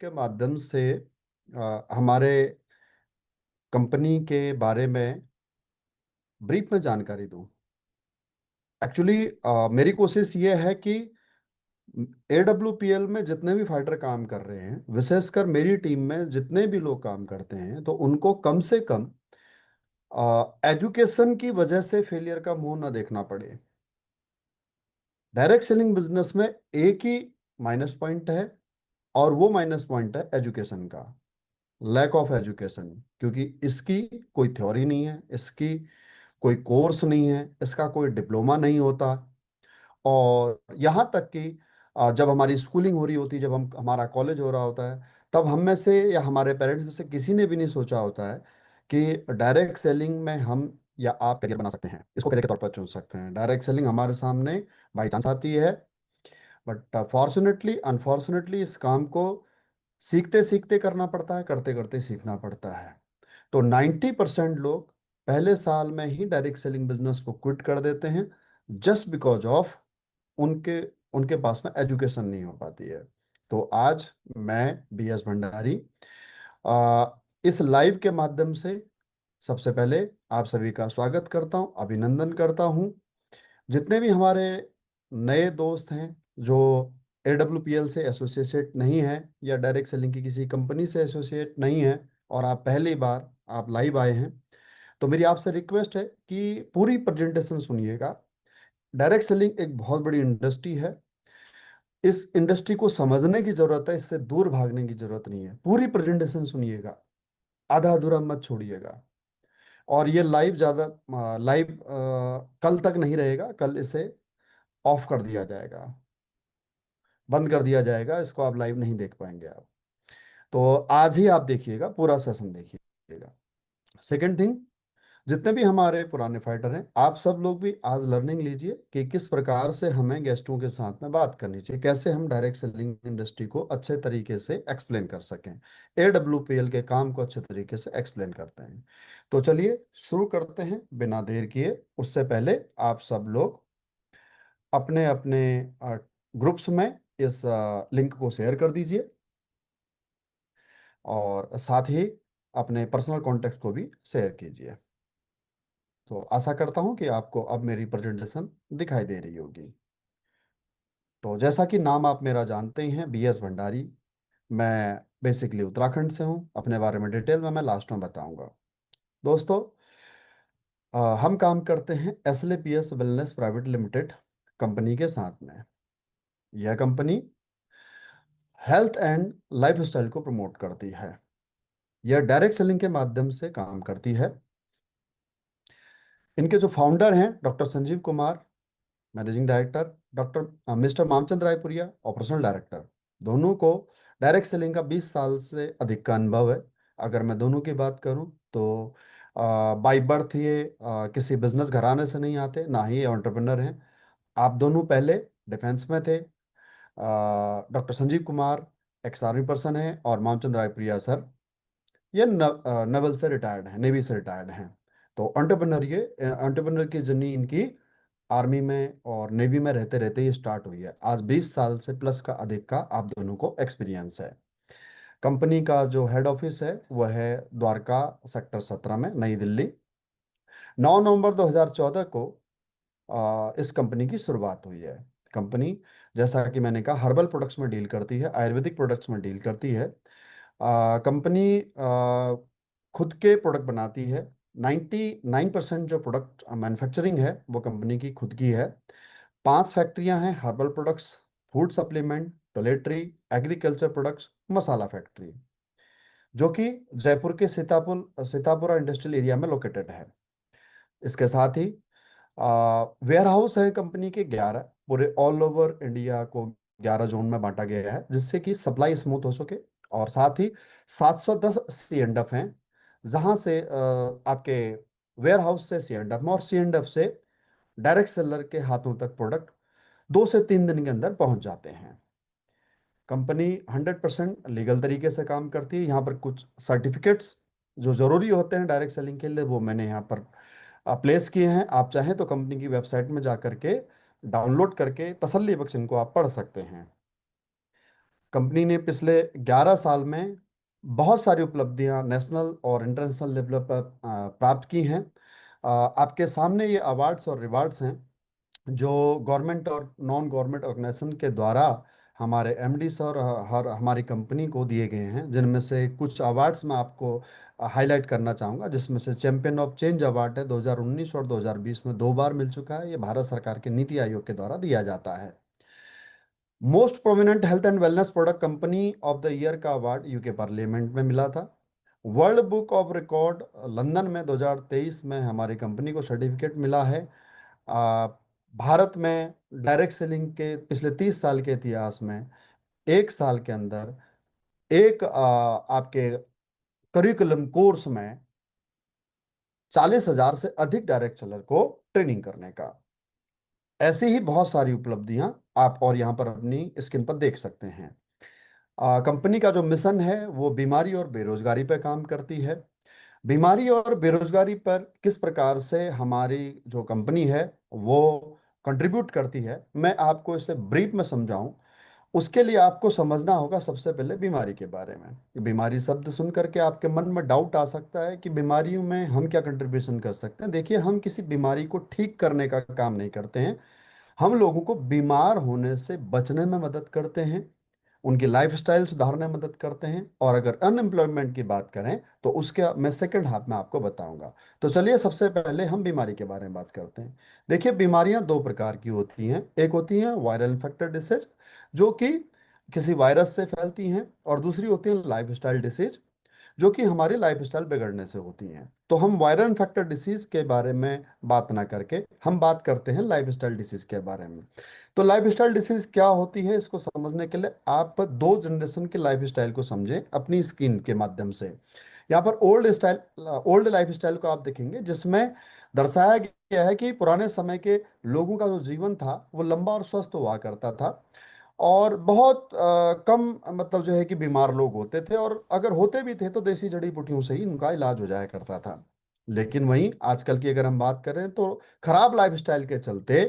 के माध्यम से हमारे कंपनी के बारे में ब्रीफ में जानकारी दूं। एक्चुअली मेरी कोशिश ये है कि AWPL में जितने भी फाइटर काम कर रहे हैं, विशेषकर मेरी टीम में जितने भी लोग काम करते हैं, तो उनको कम से कम एजुकेशन की वजह से फेलियर का मुंह ना देखना पड़े। डायरेक्ट सेलिंग बिजनेस में एक ही माइनस पॉइंट है, और वो माइनस पॉइंट है एजुकेशन का, लैक ऑफ एजुकेशन। क्योंकि इसकी कोई थ्योरी नहीं है, इसकी कोई कोर्स नहीं है, इसका कोई डिप्लोमा नहीं होता। और यहाँ तक कि जब हमारी स्कूलिंग हो रही होती है, जब हमारा कॉलेज हो रहा होता है, तब हम में से या हमारे पेरेंट्स में से किसी ने भी नहीं सोचा होता है कि डायरेक्ट सेलिंग में हम या आप करियर बना सकते हैं, इसको करियर के तौर पर चुन सकते हैं। डायरेक्ट सेलिंग हमारे सामने बाई चांस आती है, बट फॉर्चुनेटली अनफॉर्चुनेटली इस काम को सीखते सीखते करना पड़ता है, करते करते सीखना पड़ता है। तो 90% लोग पहले साल में ही डायरेक्ट सेलिंग बिजनेस को क्विट कर देते हैं, जस्ट बिकॉज ऑफ उनके उनके पास में एजुकेशन नहीं हो पाती है। तो आज मैं BS भंडारी आ, इस लाइव के माध्यम से सबसे पहले आप सभी का स्वागत करता हूं, अभिनंदन करता हूं। जितने भी हमारे नए दोस्त हैं जो AWPL से एसोसिएट नहीं है या डायरेक्ट सेलिंग की किसी कंपनी से एसोसिएट नहीं है, और आप पहली बार आप लाइव आए हैं, तो मेरी आपसे रिक्वेस्ट है कि पूरी प्रेजेंटेशन सुनिएगा। डायरेक्ट सेलिंग एक बहुत बड़ी इंडस्ट्री है। इस इंडस्ट्री को समझने की जरूरत है, इससे दूर भागने की जरूरत नहीं है। पूरी प्रेजेंटेशन सुनिएगा, आधा अधूरा मत छोड़िएगा। और ये लाइव कल तक नहीं रहेगा, कल इसे ऑफ कर दिया जाएगा, बंद कर दिया जाएगा, इसको आप लाइव नहीं देख पाएंगे आप। तो आज ही आप देखिएगा, पूरा सेशन देखिएगा। सेकेंड थिंग, जितने भी हमारे पुराने फाइटर हैं, आप सब लोग भी आज लर्निंग लीजिए कि किस प्रकार से हमें गेस्टों के साथ में बात करनी चाहिए, कैसे हम डायरेक्ट सेलिंग इंडस्ट्री को अच्छे तरीके से एक्सप्लेन कर सकें, AWPL के काम को अच्छे तरीके से एक्सप्लेन करते हैं। तो चलिए शुरू करते हैं बिना देर किए। उससे पहले आप सब लोग अपने अपने ग्रुप्स में इस लिंक को शेयर कर दीजिए, और साथ ही अपने पर्सनल कॉन्टेक्ट को भी शेयर कीजिए। तो आशा करता हूं कि आपको अब मेरी प्रेजेंटेशन दिखाई दे रही होगी। तो जैसा कि नाम आप मेरा जानते ही हैं, BS भंडारी। मैं बेसिकली उत्तराखंड से हूं। अपने बारे में डिटेल में मैं लास्ट में बताऊंगा। दोस्तों, हम काम करते हैं SLPS wellness private limited company के साथ में। यह कंपनी हेल्थ एंड लाइफस्टाइल को प्रमोट करती है। यह डायरेक्ट सेलिंग के माध्यम से काम करती है। इनके जो फाउंडर हैं doctor Sanjeev Kumar, managing director, doctor mister Mamchand Raipuria, operational director, दोनों को डायरेक्ट सेलिंग का 20 साल से अधिक का अनुभव है। अगर मैं दोनों की बात करूं तो बाय बर्थ ये किसी बिजनेस घराने से नहीं आते, ना ही ये एंटरप्रेन्योर हैं। आप दोनों पहले डिफेंस में थे। Doctor Sanjeev Kumar ex army person है, और मामचंद रायप्रिया सर ये नेवल से रिटायर्ड हैं, नेवी से रिटायर्ड हैं। तो एंटरप्रेन्योर की जर्नी इनकी आर्मी में और नेवी में रहते रहते ही स्टार्ट हुई है। आज 20 साल से प्लस का अधिक का आप दोनों को एक्सपीरियंस है। कंपनी का जो हेड ऑफिस है वह है द्वारका सेक्टर 17 में, नई दिल्ली। 9 नवंबर 2014 को इस कंपनी की शुरुआत हुई है। कंपनी, जैसा कि मैंने कहा, हर्बल प्रोडक्ट्स में डील करती है, आयुर्वेदिक प्रोडक्ट्स में डील करती है। कंपनी खुद के प्रोडक्ट बनाती है। 99% जो प्रोडक्ट मैन्युफैक्चरिंग है वो कंपनी की खुद की है। 5 फैक्ट्रियां हैं: herbal products, food supplement, toiletry, agriculture products, masala factory, जो कि जयपुर के सीतापुरा इंडस्ट्रियल एरिया में लोकेटेड है। इसके साथ ही वेयर हाउस है कंपनी के 11, पूरे ऑल ओवर इंडिया को 11 जोन में बांटा गया है, जिससे कि सप्लाई स्मूथ हो सके। और साथ ही 710 C&F हैं, जहां से आपके वेयर हाउस से C&F में, और C&F से डायरेक्ट सेलर के हाथों तक प्रोडक्ट 2 से 3 दिन के अंदर पहुंच जाते हैं। कंपनी 100% लीगल तरीके से काम करती है। यहाँ पर कुछ सर्टिफिकेट्स जो जरूरी होते हैं डायरेक्ट सेलिंग के लिए, वो मैंने यहाँ पर प्लेस किए हैं। आप चाहें तो कंपनी की वेबसाइट में जा करके डाउनलोड करके तसल्ली बख्श इनको आप पढ़ सकते हैं। कंपनी ने पिछले 11 साल में बहुत सारी उपलब्धियां नेशनल और इंटरनेशनल लेवल पर प्राप्त की हैं। आपके सामने ये अवार्ड्स और रिवार्ड्स हैं जो गवर्नमेंट और नॉन गवर्नमेंट ऑर्गेनाइजेशन के द्वारा हमारे एमडी सर और हर हमारी कंपनी को दिए गए हैं, जिनमें से कुछ अवार्ड्स मैं आपको हाईलाइट करना चाहूँगा। जिसमें से चैंपियन ऑफ चेंज अवार्ड है, 2019 और 2020 में 2 बार मिल चुका है। ये भारत सरकार के नीति आयोग के द्वारा दिया जाता है। Most prominent health and wellness product company of the year का अवार्ड यूके पार्लियामेंट में मिला था। World book of record London में 2023 में हमारी कंपनी को सर्टिफिकेट मिला है। आ, भारत में डायरेक्ट सेलिंग के पिछले 30 साल के इतिहास में एक साल के अंदर एक आपके करिकुलम कोर्स में 40,000 से अधिक डायरेक्ट सेलर को ट्रेनिंग करने का। ऐसी ही बहुत सारी उपलब्धियां आप और यहाँ पर अपनी स्क्रीन पर देख सकते हैं। कंपनी का जो मिशन है वो बीमारी और बेरोजगारी पर काम करती है। बीमारी और बेरोजगारी पर किस प्रकार से हमारी जो कंपनी है वो कंट्रीब्यूट करती है, मैं आपको इसे ब्रीफ में समझाऊं। उसके लिए आपको समझना होगा सबसे पहले बीमारी के बारे में। बीमारी शब्द सुन करके आपके मन में डाउट आ सकता है कि बीमारियों में हम क्या कंट्रीब्यूशन कर सकते हैं। देखिए, हम किसी बीमारी को ठीक करने का काम नहीं करते हैं, हम लोगों को बीमार होने से बचने में मदद करते हैं, उनकी लाइफस्टाइल सुधारने में मदद करते हैं। और अगर अनएम्प्लॉयमेंट की बात करें तो उसके मैं सेकंड हाफ में आपको बताऊंगा। तो चलिए सबसे पहले हम बीमारी के बारे में बात करते हैं। देखिए, बीमारियां दो प्रकार की होती हैं। एक होती हैं वायरल इन्फेक्टेड डिसीज, जो कि किसी वायरस से फैलती हैं, और दूसरी होती है लाइफस्टाइल डिसीज, जो कि हमारी लाइफस्टाइल बिगड़ने से होती हैं। तो हम वायरल इन्फेक्टेड डिसीज के बारे में बात ना करके हम बात करते हैं लाइफस्टाइल डिसीज के बारे में। तो लाइफस्टाइल डिसीज क्या होती है, इसको समझने के लिए आप दो जनरेशन के लाइफस्टाइल को समझें अपनी स्क्रीन के माध्यम से। यहाँ पर ओल्ड लाइफस्टाइल को आप देखेंगे, जिसमें दर्शाया गया है कि पुराने समय के लोगों का जो जीवन था वो लंबा और स्वस्थ हुआ करता था, और बहुत कम मतलब जो है कि बीमार लोग होते थे, और अगर होते भी थे तो देसी जड़ी बूटियों से ही उनका इलाज हो जाया करता था। लेकिन वहीं आजकल की अगर हम बात करें तो खराब लाइफस्टाइल के चलते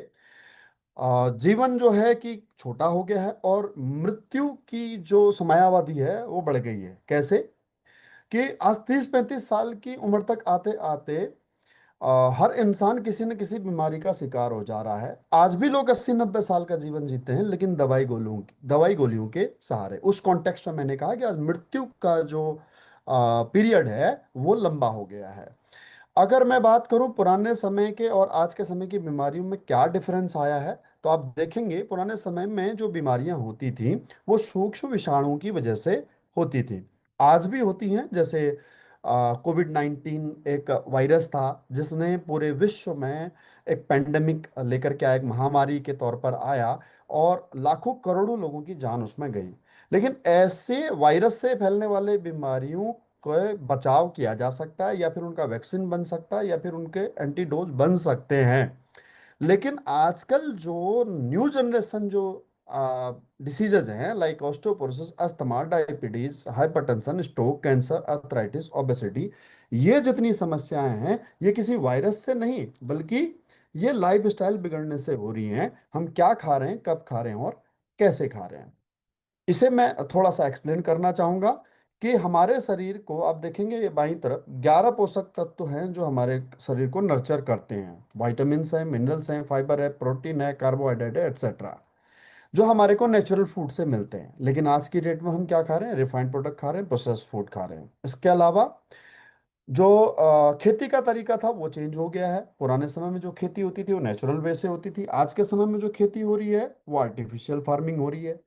जीवन जो है कि छोटा हो गया है, और मृत्यु की जो समयावधि है वो बढ़ गई है। कैसे कि आज 30-35 साल की उम्र तक आते आते हर इंसान किसी न किसी बीमारी का शिकार हो जा रहा है। आज भी लोग 80-90 साल का जीवन जीते हैं, लेकिन दवाई गोलियों के सहारे। उस कॉन्टेक्स्ट में मैंने कहा कि आज मृत्यु का जो पीरियड है वो लंबा हो गया है। अगर मैं बात करूं पुराने समय के और आज के समय की बीमारियों में क्या डिफरेंस आया है, तो आप देखेंगे पुराने समय में जो बीमारियां होती थी वो सूक्ष्म विषाणुओं की वजह से होती थी। आज भी होती हैं। जैसे कोविड-19 एक वायरस था जिसने पूरे विश्व में एक पेंडेमिक लेकर के आया, एक महामारी के तौर पर आया, और लाखों करोड़ों लोगों की जान उसमें गई। लेकिन ऐसे वायरस से फैलने वाले बीमारियों को बचाव किया जा सकता है, या फिर उनका वैक्सीन बन सकता है, या फिर उनके एंटीडोज बन सकते हैं। लेकिन आजकल जो न्यू जनरेशन जो डिसीजेज हैं, like osteoporosis, asthma, diabetes, hypertension, stroke, cancer, arthritis, obesity, ये जितनी समस्याएं हैं ये किसी वायरस से नहीं, बल्कि ये लाइफस्टाइल बिगड़ने से हो रही हैं। हम क्या खा रहे हैं, कब खा रहे हैं और कैसे खा रहे हैं, इसे मैं थोड़ा सा एक्सप्लेन करना चाहूंगा। कि हमारे शरीर को आप देखेंगे, ये बाईं तरफ 11 पोषक तत्व हैं जो हमारे शरीर को नर्चर करते हैं। वाइटामिन्स हैं, मिनरल्स हैं, फाइबर है, प्रोटीन है, कार्बोहाइड्रेट है, एक्सेट्रा, जो हमारे को नेचुरल फूड से मिलते हैं। लेकिन आज की डेट में हम क्या खा रहे हैं, रिफाइंड प्रोडक्ट खा रहे हैं, प्रोसेस्ड फूड खा रहे हैं। इसके अलावा जो खेती का तरीका था वो चेंज हो गया है। पुराने समय में जो खेती होती थी वो नेचुरल वे से होती थी। आज के समय में जो खेती हो रही है वो आर्टिफिशियल फार्मिंग हो रही है।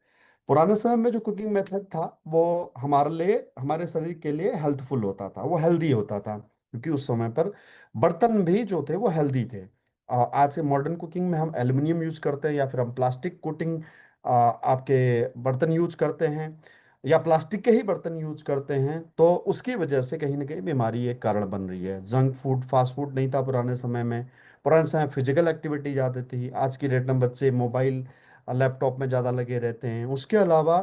पुराने समय में जो कुकिंग मेथड था वो हमारे लिए, हमारे शरीर के लिए हेल्थफुल होता था, वो हेल्दी होता था, क्योंकि उस समय पर बर्तन भी जो थे वो हेल्दी थे। आज के मॉडर्न कुकिंग में हम एल्युमिनियम यूज करते हैं, या फिर हम प्लास्टिक कोटिंग आपके बर्तन यूज करते हैं, या प्लास्टिक के ही बर्तन यूज करते हैं। तो उसकी वजह से कहीं ना कहीं बीमारी एक कारण बन रही है। जंक फूड, फास्ट फूड नहीं था पुराने समय में। पुराने समय फिजिकल एक्टिविटी ज़्यादा थी। आज की डेट में बच्चे मोबाइल, लैपटॉप में ज़्यादा लगे रहते हैं। उसके अलावा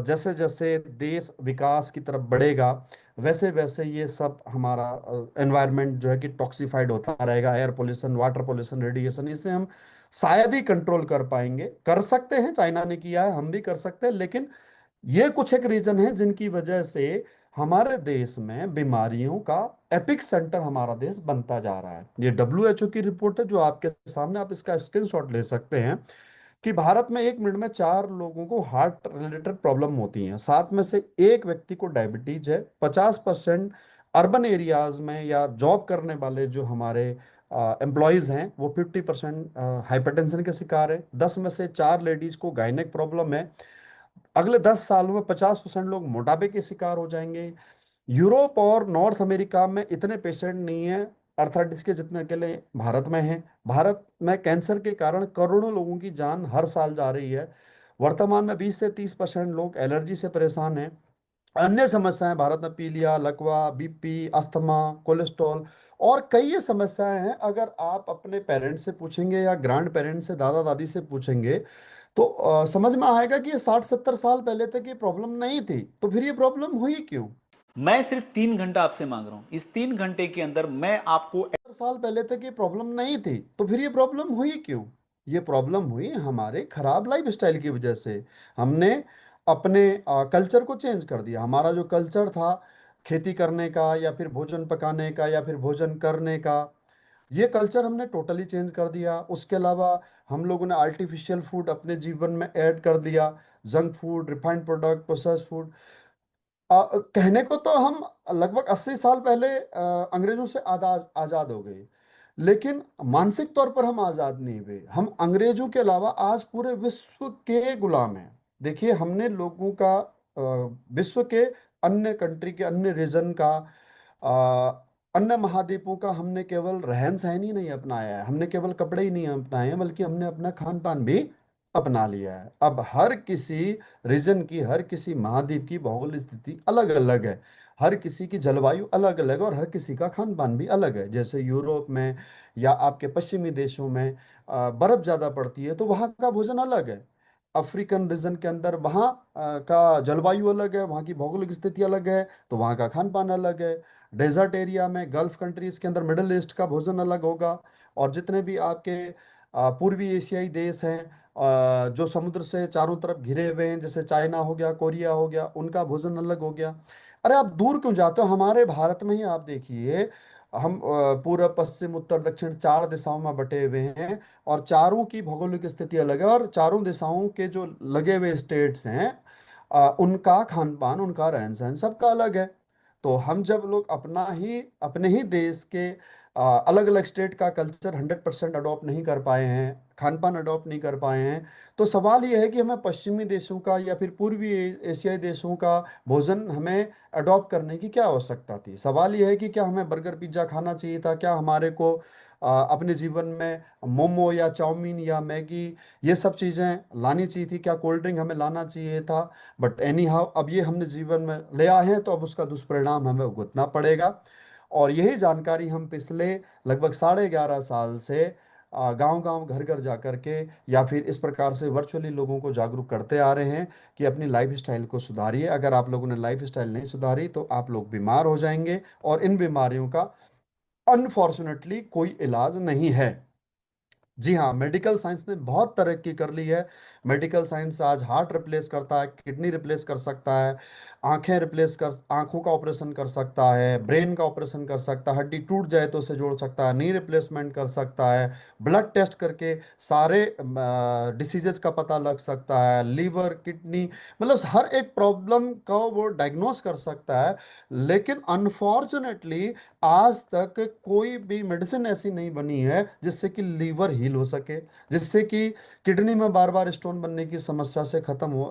जैसे जैसे देश विकास की तरफ बढ़ेगा वैसे वैसे ये सब हमारा एनवायरनमेंट जो है कि टॉक्सिफाइड होता रहेगा। Air pollution, water pollution, radiation, इसे हम शायद ही कंट्रोल कर पाएंगे। कर सकते हैं, चाइना ने किया है, हम भी कर सकते हैं, लेकिन ये कुछ एक रीजन है जिनकी वजह से हमारे देश में बीमारियों का एपिक सेंटर हमारा देश बनता जा रहा है। ये WHO की रिपोर्ट है जो आपके सामने, आप इसका स्क्रीनशॉट ले सकते हैं, कि भारत में 1 मिनट में 4 लोगों को हार्ट रिलेटेड प्रॉब्लम होती हैं, 7 में से एक व्यक्ति को डायबिटीज है। 50% अर्बन एरियाज में या जॉब करने वाले जो हमारे एम्प्लॉयज हैं वो 50% हाइपरटेंशन के शिकार है। 10 में से 4 लेडीज को गायनेक प्रॉब्लम है। अगले 10 सालों में 50% लोग मोटापे के शिकार हो जाएंगे। यूरोप और नॉर्थ अमेरिका में इतने पेशेंट नहीं है अर्थराइटिस के जितने अकेले भारत में हैं। भारत में कैंसर के कारण करोड़ों लोगों की जान हर साल जा रही है। वर्तमान में 20 से 30% लोग एलर्जी से परेशान हैं। अन्य समस्याएं भारत में पीलिया, लकवा, BP, अस्थमा, कोलेस्ट्रॉल और कई ये समस्याएं हैं। अगर आप अपने पेरेंट्स से पूछेंगे या ग्रैंड पेरेंट्स से, दादा दादी से पूछेंगे, तो समझ में आएगा कि ये 60-70 साल पहले तक ये प्रॉब्लम नहीं थी, तो फिर ये प्रॉब्लम हुई क्यों? मैं सिर्फ 3 घंटा आपसे मांग रहा हूं, इस 3 घंटे के अंदर मैं आपको। साल पहले तक ये प्रॉब्लम नहीं थी, तो फिर ये प्रॉब्लम हुई क्यों? ये प्रॉब्लम हुई हमारे खराब लाइफ स्टाइल की वजह से। हमने अपने कल्चर को चेंज कर दिया। हमारा जो कल्चर था खेती करने का या फिर भोजन पकाने का या फिर भोजन करने का, ये कल्चर हमने टोटली चेंज कर दिया। उसके अलावा हम लोगों ने आर्टिफिशियल फूड अपने जीवन में ऐड कर दिया, junk food, refined product, processed food. कहने को तो हम लगभग 80 साल पहले अंग्रेजों से आजाद आजाद हो गए, लेकिन मानसिक तौर पर हम आजाद नहीं हुए। हम अंग्रेजों के अलावा आज पूरे विश्व के गुलाम हैं। देखिए, हमने लोगों का विश्व के अन्य कंट्री के, अन्य रीजन का, अन्य महाद्वीपों का हमने केवल रहन सहन ही नहीं अपनाया है, हमने केवल कपड़े ही नहीं अपनाए हैं, बल्कि हमने अपना खान पान भी अपना लिया है। अब हर किसी रीजन की, हर किसी महाद्वीप की भौगोलिक स्थिति अलग अलग है, हर किसी की जलवायु अलग अलग है और हर किसी का खान पान भी अलग है। जैसे यूरोप में या आपके पश्चिमी देशों में बर्फ ज़्यादा पड़ती है तो वहाँ का भोजन अलग है। अफ्रीकन रीजन के अंदर वहाँ का जलवायु अलग है, वहाँ की भौगोलिक स्थिति अलग है, तो वहाँ का खान पान अलग है। डेजर्ट एरिया में, गल्फ कंट्रीज के अंदर, मिडिल ईस्ट का भोजन अलग होगा। और जितने भी आपके पूर्वी एशियाई देश हैं जो समुद्र से चारों तरफ घिरे हुए हैं, जैसे चाइना हो गया, कोरिया हो गया, उनका भोजन अलग हो गया। अरे आप दूर क्यों जाते हो? हमारे भारत में ही आप देखिए, हम पूर्व, पश्चिम, उत्तर, दक्षिण 4 दिशाओं में बटे हुए हैं और चारों की भौगोलिक स्थिति अलग है। और चारों दिशाओं के जो लगे हुए स्टेट्स हैं उनका खान पान, उनका रहन सहन सबका अलग है। तो हम जब लोग अपने ही देश के अलग अलग स्टेट का कल्चर 100% अडॉप्ट नहीं कर पाए हैं, खान पान अडॉप्ट नहीं कर पाए हैं, तो सवाल यह है कि हमें पश्चिमी देशों का या फिर पूर्वी एशियाई देशों का भोजन हमें अडॉप्ट करने की क्या आवश्यकता थी? सवाल यह है कि क्या हमें बर्गर पिज्ज़ा खाना चाहिए था? क्या हमारे को अपने जीवन में मोमो या चाउमीन या मैगी ये सब चीज़ें लानी चाहिए थी? क्या कोल्ड ड्रिंक हमें लाना चाहिए था? बट एनी हाउ, अब ये हमने जीवन में ले आए हैं तो अब उसका दुष्परिणाम हमें भुगतना पड़ेगा। और यही जानकारी हम पिछले लगभग 11.5 साल से गांव गांव, घर घर जा करके या फिर इस प्रकार से वर्चुअली लोगों को जागरूक करते आ रहे हैं कि अपनी लाइफ स्टाइल को सुधारिए। अगर आप लोगों ने लाइफ स्टाइल नहीं सुधारी तो आप लोग बीमार हो जाएंगे और इन बीमारियों का अनफॉर्चुनेटली कोई इलाज नहीं है। जी हाँ, मेडिकल साइंस ने बहुत तरक्की कर ली है। मेडिकल साइंस आज हार्ट रिप्लेस करता है, किडनी रिप्लेस कर सकता है, आंखों का ऑपरेशन कर सकता है, ब्रेन का ऑपरेशन कर सकता है, हड्डी टूट जाए तो उसे जोड़ सकता है, नी रिप्लेसमेंट कर सकता है, ब्लड टेस्ट करके सारे डिसीजेस का पता लग सकता है, लीवर, किडनी, मतलब हर एक प्रॉब्लम का वो डायग्नोस कर सकता है। लेकिन अनफॉर्चुनेटली आज तक कोई भी मेडिसिन ऐसी नहीं बनी है जिससे कि लीवर हील हो सके, जिससे कि किडनी में बार बार स्टोन बनने की समस्या से खत्म हो,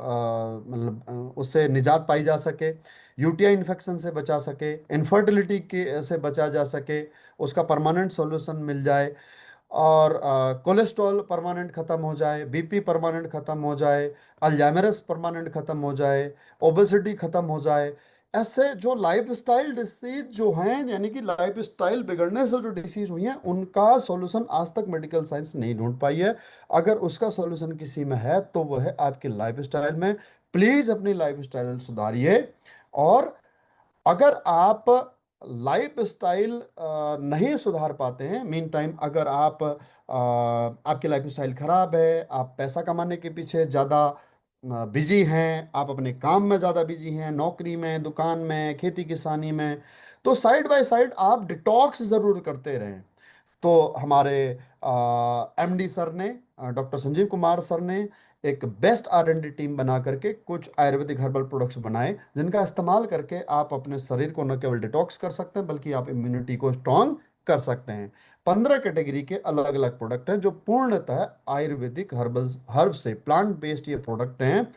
मतलब उससे निजात पाई जा सके, यूटीआई इन्फेक्शन से बचा सके, इनफर्टिलिटी के से बचा जा सके, उसका परमानेंट सॉल्यूशन मिल जाए, और कोलेस्ट्रॉल परमानेंट खत्म हो जाए, BP परमानेंट खत्म हो जाए, अल्जाइमरस परमानेंट खत्म हो जाए, ओबेसिटी खत्म हो जाए। ऐसे जो लाइफ स्टाइल डिसीज जो हैं, यानी कि लाइफ स्टाइल बिगड़ने से जो डिसीज हुई हैं, उनका सॉल्यूशन आज तक मेडिकल साइंस नहीं ढूंढ पाई है। अगर उसका सॉल्यूशन किसी में है तो वह है आपकी लाइफ स्टाइल में। प्लीज अपनी लाइफ स्टाइल सुधारिए। और अगर आप लाइफ स्टाइल नहीं सुधार पाते हैं, मीन टाइम अगर आपकी लाइफ स्टाइल खराब है, आप पैसा कमाने के पीछे ज़्यादा बिजी हैं, आप अपने काम में ज़्यादा बिजी हैं, नौकरी में, दुकान में, खेती किसानी में, तो साइड बाय साइड आप डिटॉक्स ज़रूर करते रहें। तो हमारे एमडी सर ने, डॉक्टर संजीव कुमार सर ने एक बेस्ट R&D टीम बना करके कुछ आयुर्वेदिक हर्बल प्रोडक्ट्स बनाए, जिनका इस्तेमाल करके आप अपने शरीर को न केवल डिटॉक्स कर सकते हैं बल्कि आप इम्यूनिटी को स्ट्रांग कर सकते हैं। 15 कैटेगरी के अलग अलग प्रोडक्ट हैं जो पूर्णतः आयुर्वेदिक हर्बल हर्ब से प्लांट बेस्ड ये प्रोडक्ट हैं।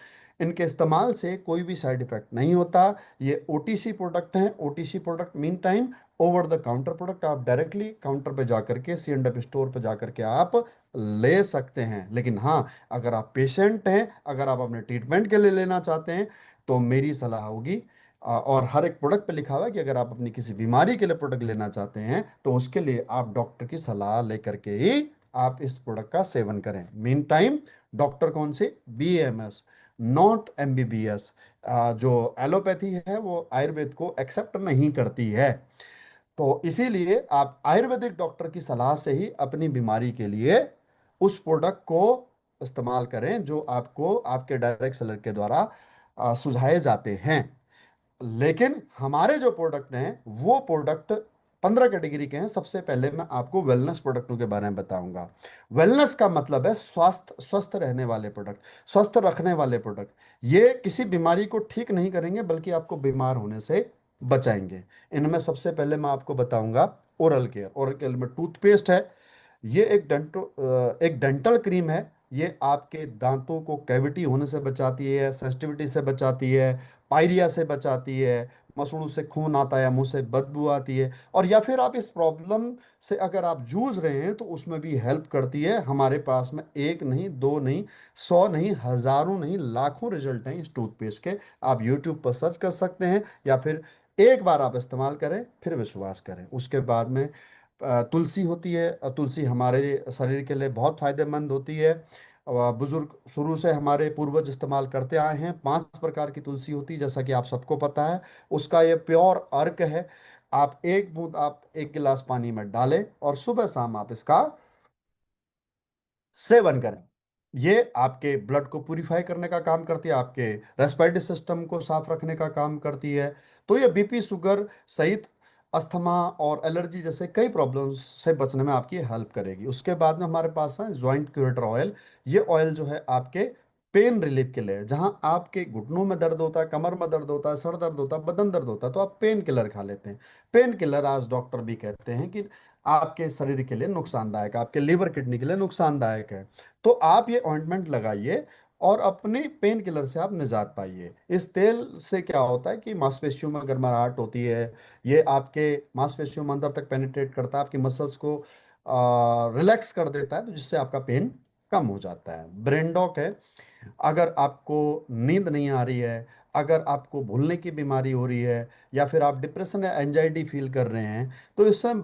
इनके इस्तेमाल से कोई भी साइड इफेक्ट नहीं होता। ये OTC प्रोडक्ट हैं। OTC product mean time over the counter product. आप डायरेक्टली काउंटर पे जा करके, C&F स्टोर पे जा करके आप ले सकते हैं। लेकिन हाँ, अगर आप पेशेंट हैं, अगर आप अपने ट्रीटमेंट के लिए लेना चाहते हैं, तो मेरी सलाह होगी, और हर एक प्रोडक्ट पे लिखा हुआ है कि अगर आप अपनी किसी बीमारी के लिए प्रोडक्ट लेना चाहते हैं तो उसके लिए आप डॉक्टर की सलाह लेकर के ही आप इस प्रोडक्ट का सेवन करें। मीन टाइम डॉक्टर कौन से? BAMS, not MBBS। जो एलोपैथी है वो आयुर्वेद को एक्सेप्ट नहीं करती है। तो इसीलिए आप आयुर्वेदिक डॉक्टर की सलाह से ही अपनी बीमारी के लिए उस प्रोडक्ट को इस्तेमाल करें जो आपको आपके डायरेक्ट सेलर के द्वारा सुझाए जाते हैं। लेकिन हमारे जो प्रोडक्ट हैं वो प्रोडक्ट 15 कैटेगरी के हैं। सबसे पहले मैं आपको वेलनेस प्रोडक्टों के बारे में बताऊंगा। वेलनेस का मतलब है स्वास्थ्य, स्वस्थ रहने वाले प्रोडक्ट, स्वस्थ रखने वाले प्रोडक्ट। ये किसी बीमारी को ठीक नहीं करेंगे बल्कि आपको बीमार होने से बचाएंगे। इनमें सबसे पहले मैं आपको बताऊंगा ओरल केयर। ओरल केयर में टूथपेस्ट है। ये एक डेंटल क्रीम है। ये आपके दांतों को कैविटी होने से बचाती है, सेंसिटिविटी से बचाती है, पायरिया से बचाती है, मसूड़ों से खून आता है, मुंह से बदबू आती है, और या फिर आप इस प्रॉब्लम से अगर आप जूझ रहे हैं तो उसमें भी हेल्प करती है। हमारे पास में एक नहीं, दो नहीं, 100 नहीं, हजारों नहीं, लाखों रिजल्ट हैं इस टूथपेस्ट के। आप यूट्यूब पर सर्च कर सकते हैं, या फिर एक बार आप इस्तेमाल करें फिर विश्वास करें। उसके बाद में तुलसी होती है। तुलसी हमारे शरीर के लिए बहुत फायदेमंद होती है। बुजुर्ग शुरू से हमारे पूर्वज इस्तेमाल करते आए हैं। 5 प्रकार की तुलसी होती है जैसा कि आप सबको पता है। उसका ये प्योर अर्क है। आप एक बूंद आप एक गिलास पानी में डालें और सुबह शाम आप इसका सेवन करें। ये आपके ब्लड को प्यूरिफाई करने का काम करती है, आपके रेस्पिरेटरी सिस्टम को साफ रखने का काम करती है। तो ये BP, शुगर सहित अस्थमा और एलर्जी जैसे कई प्रॉब्लम्स से बचने में आपकी हेल्प करेगी। उसके बाद में हमारे पास है जॉइंट क्यूरेटर ऑयल। ये ऑयल जो है आपके पेन रिलीफ के लिए है। जहां आपके घुटनों में दर्द होता है, कमर में दर्द होता है, सर दर्द होता है, बदन दर्द होता है, तो आप पेन किलर खा लेते हैं। पेन किलर आज डॉक्टर भी कहते हैं कि आपके शरीर के लिए नुकसानदायक है, आपके लीवर किडनी के लिए नुकसानदायक है। तो आप ये ऑइंटमेंट लगाइए और अपने पेन किलर से आप निजात पाइए। इस तेल से क्या होता है कि मांसपेशियों में गर्माहट होती है, ये आपके मांसपेशियों में अंदर तक पेनिट्रेट करता है, आपकी मसल्स को रिलैक्स कर देता है, तो जिससे आपका पेन कम हो जाता है। ब्रेन डॉक है। अगर आपको नींद नहीं आ रही है, अगर आपको भूलने की बीमारी हो रही है, या फिर आप डिप्रेशन या एंजाइटी फील कर रहे हैं, तो इस समय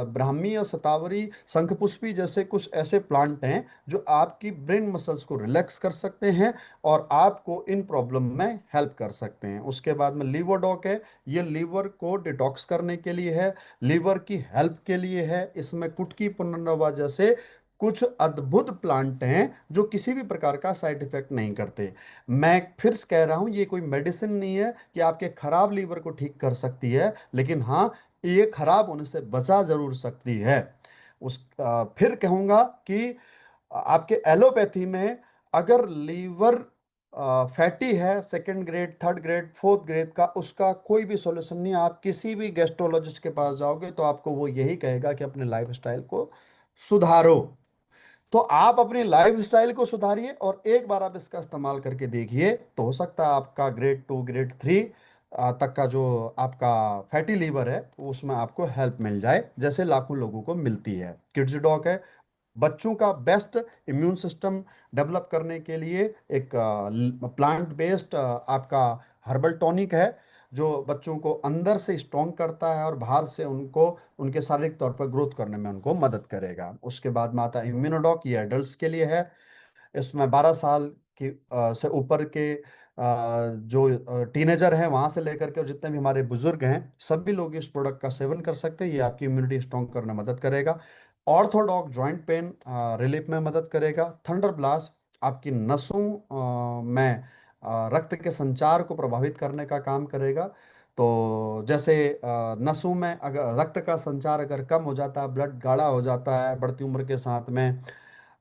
ब्राह्मी और शतावरी, शंखपुष्पी जैसे कुछ ऐसे प्लांट हैं जो आपकी ब्रेन मसल्स को रिलैक्स कर सकते हैं और आपको इन प्रॉब्लम में हेल्प कर सकते हैं। उसके बाद में लीवर डॉक है। ये लीवर को डिटॉक्स करने के लिए है, लीवर की हेल्प के लिए है। इसमें कुटकी पुनर्नवा जैसे कुछ अद्भुत प्लांट हैं जो किसी भी प्रकार का साइड इफेक्ट नहीं करते। मैं फिर से कह रहा हूं, ये कोई मेडिसिन नहीं है कि आपके खराब लीवर को ठीक कर सकती है, लेकिन हाँ, ये खराब होने से बचा जरूर सकती है। फिर कहूंगा कि आपके एलोपैथी में अगर लीवर फैटी है, second grade, third grade, fourth grade का, उसका कोई भी सॉल्यूशन नहीं है। आप किसी भी गैस्ट्रोलॉजिस्ट के पास जाओगे तो आपको वो यही कहेगा कि अपने लाइफस्टाइल को सुधारो। तो आप अपनी लाइफस्टाइल को सुधारिए और एक बार आप इसका इस्तेमाल करके देखिए, तो हो सकता है आपका ग्रेड 2, ग्रेड 3 तक का जो आपका फैटी लीवर है उसमें आपको हेल्प मिल जाए, जैसे लाखों लोगों को मिलती है। किड्स डॉग है। बच्चों का बेस्ट इम्यून सिस्टम डेवलप करने के लिए एक प्लांट बेस्ड आपका हर्बल टॉनिक है, जो बच्चों को अंदर से स्ट्रॉन्ग करता है और बाहर से उनको उनके शारीरिक तौर पर ग्रोथ करने में उनको मदद करेगा। उसके बाद में आता है इम्यूनोडॉक। ये एडल्ट्स के लिए है। इसमें 12 साल की से ऊपर के जो टीनेजर हैं वहां से लेकर के और जितने भी हमारे बुजुर्ग हैं, सभी लोग इस प्रोडक्ट का सेवन कर सकते हैं। ये आपकी इम्यूनिटी स्ट्रॉन्ग करने में मदद करेगा। ऑर्थोडॉक जॉइंट पेन रिलीफ में मदद करेगा। थंडर ब्लास्ट आपकी नसों में रक्त के संचार को प्रभावित करने का काम करेगा। तो जैसे नसों में अगर रक्त का संचार अगर कम हो जाता है, ब्लड गाढ़ा हो जाता है बढ़ती उम्र के साथ में,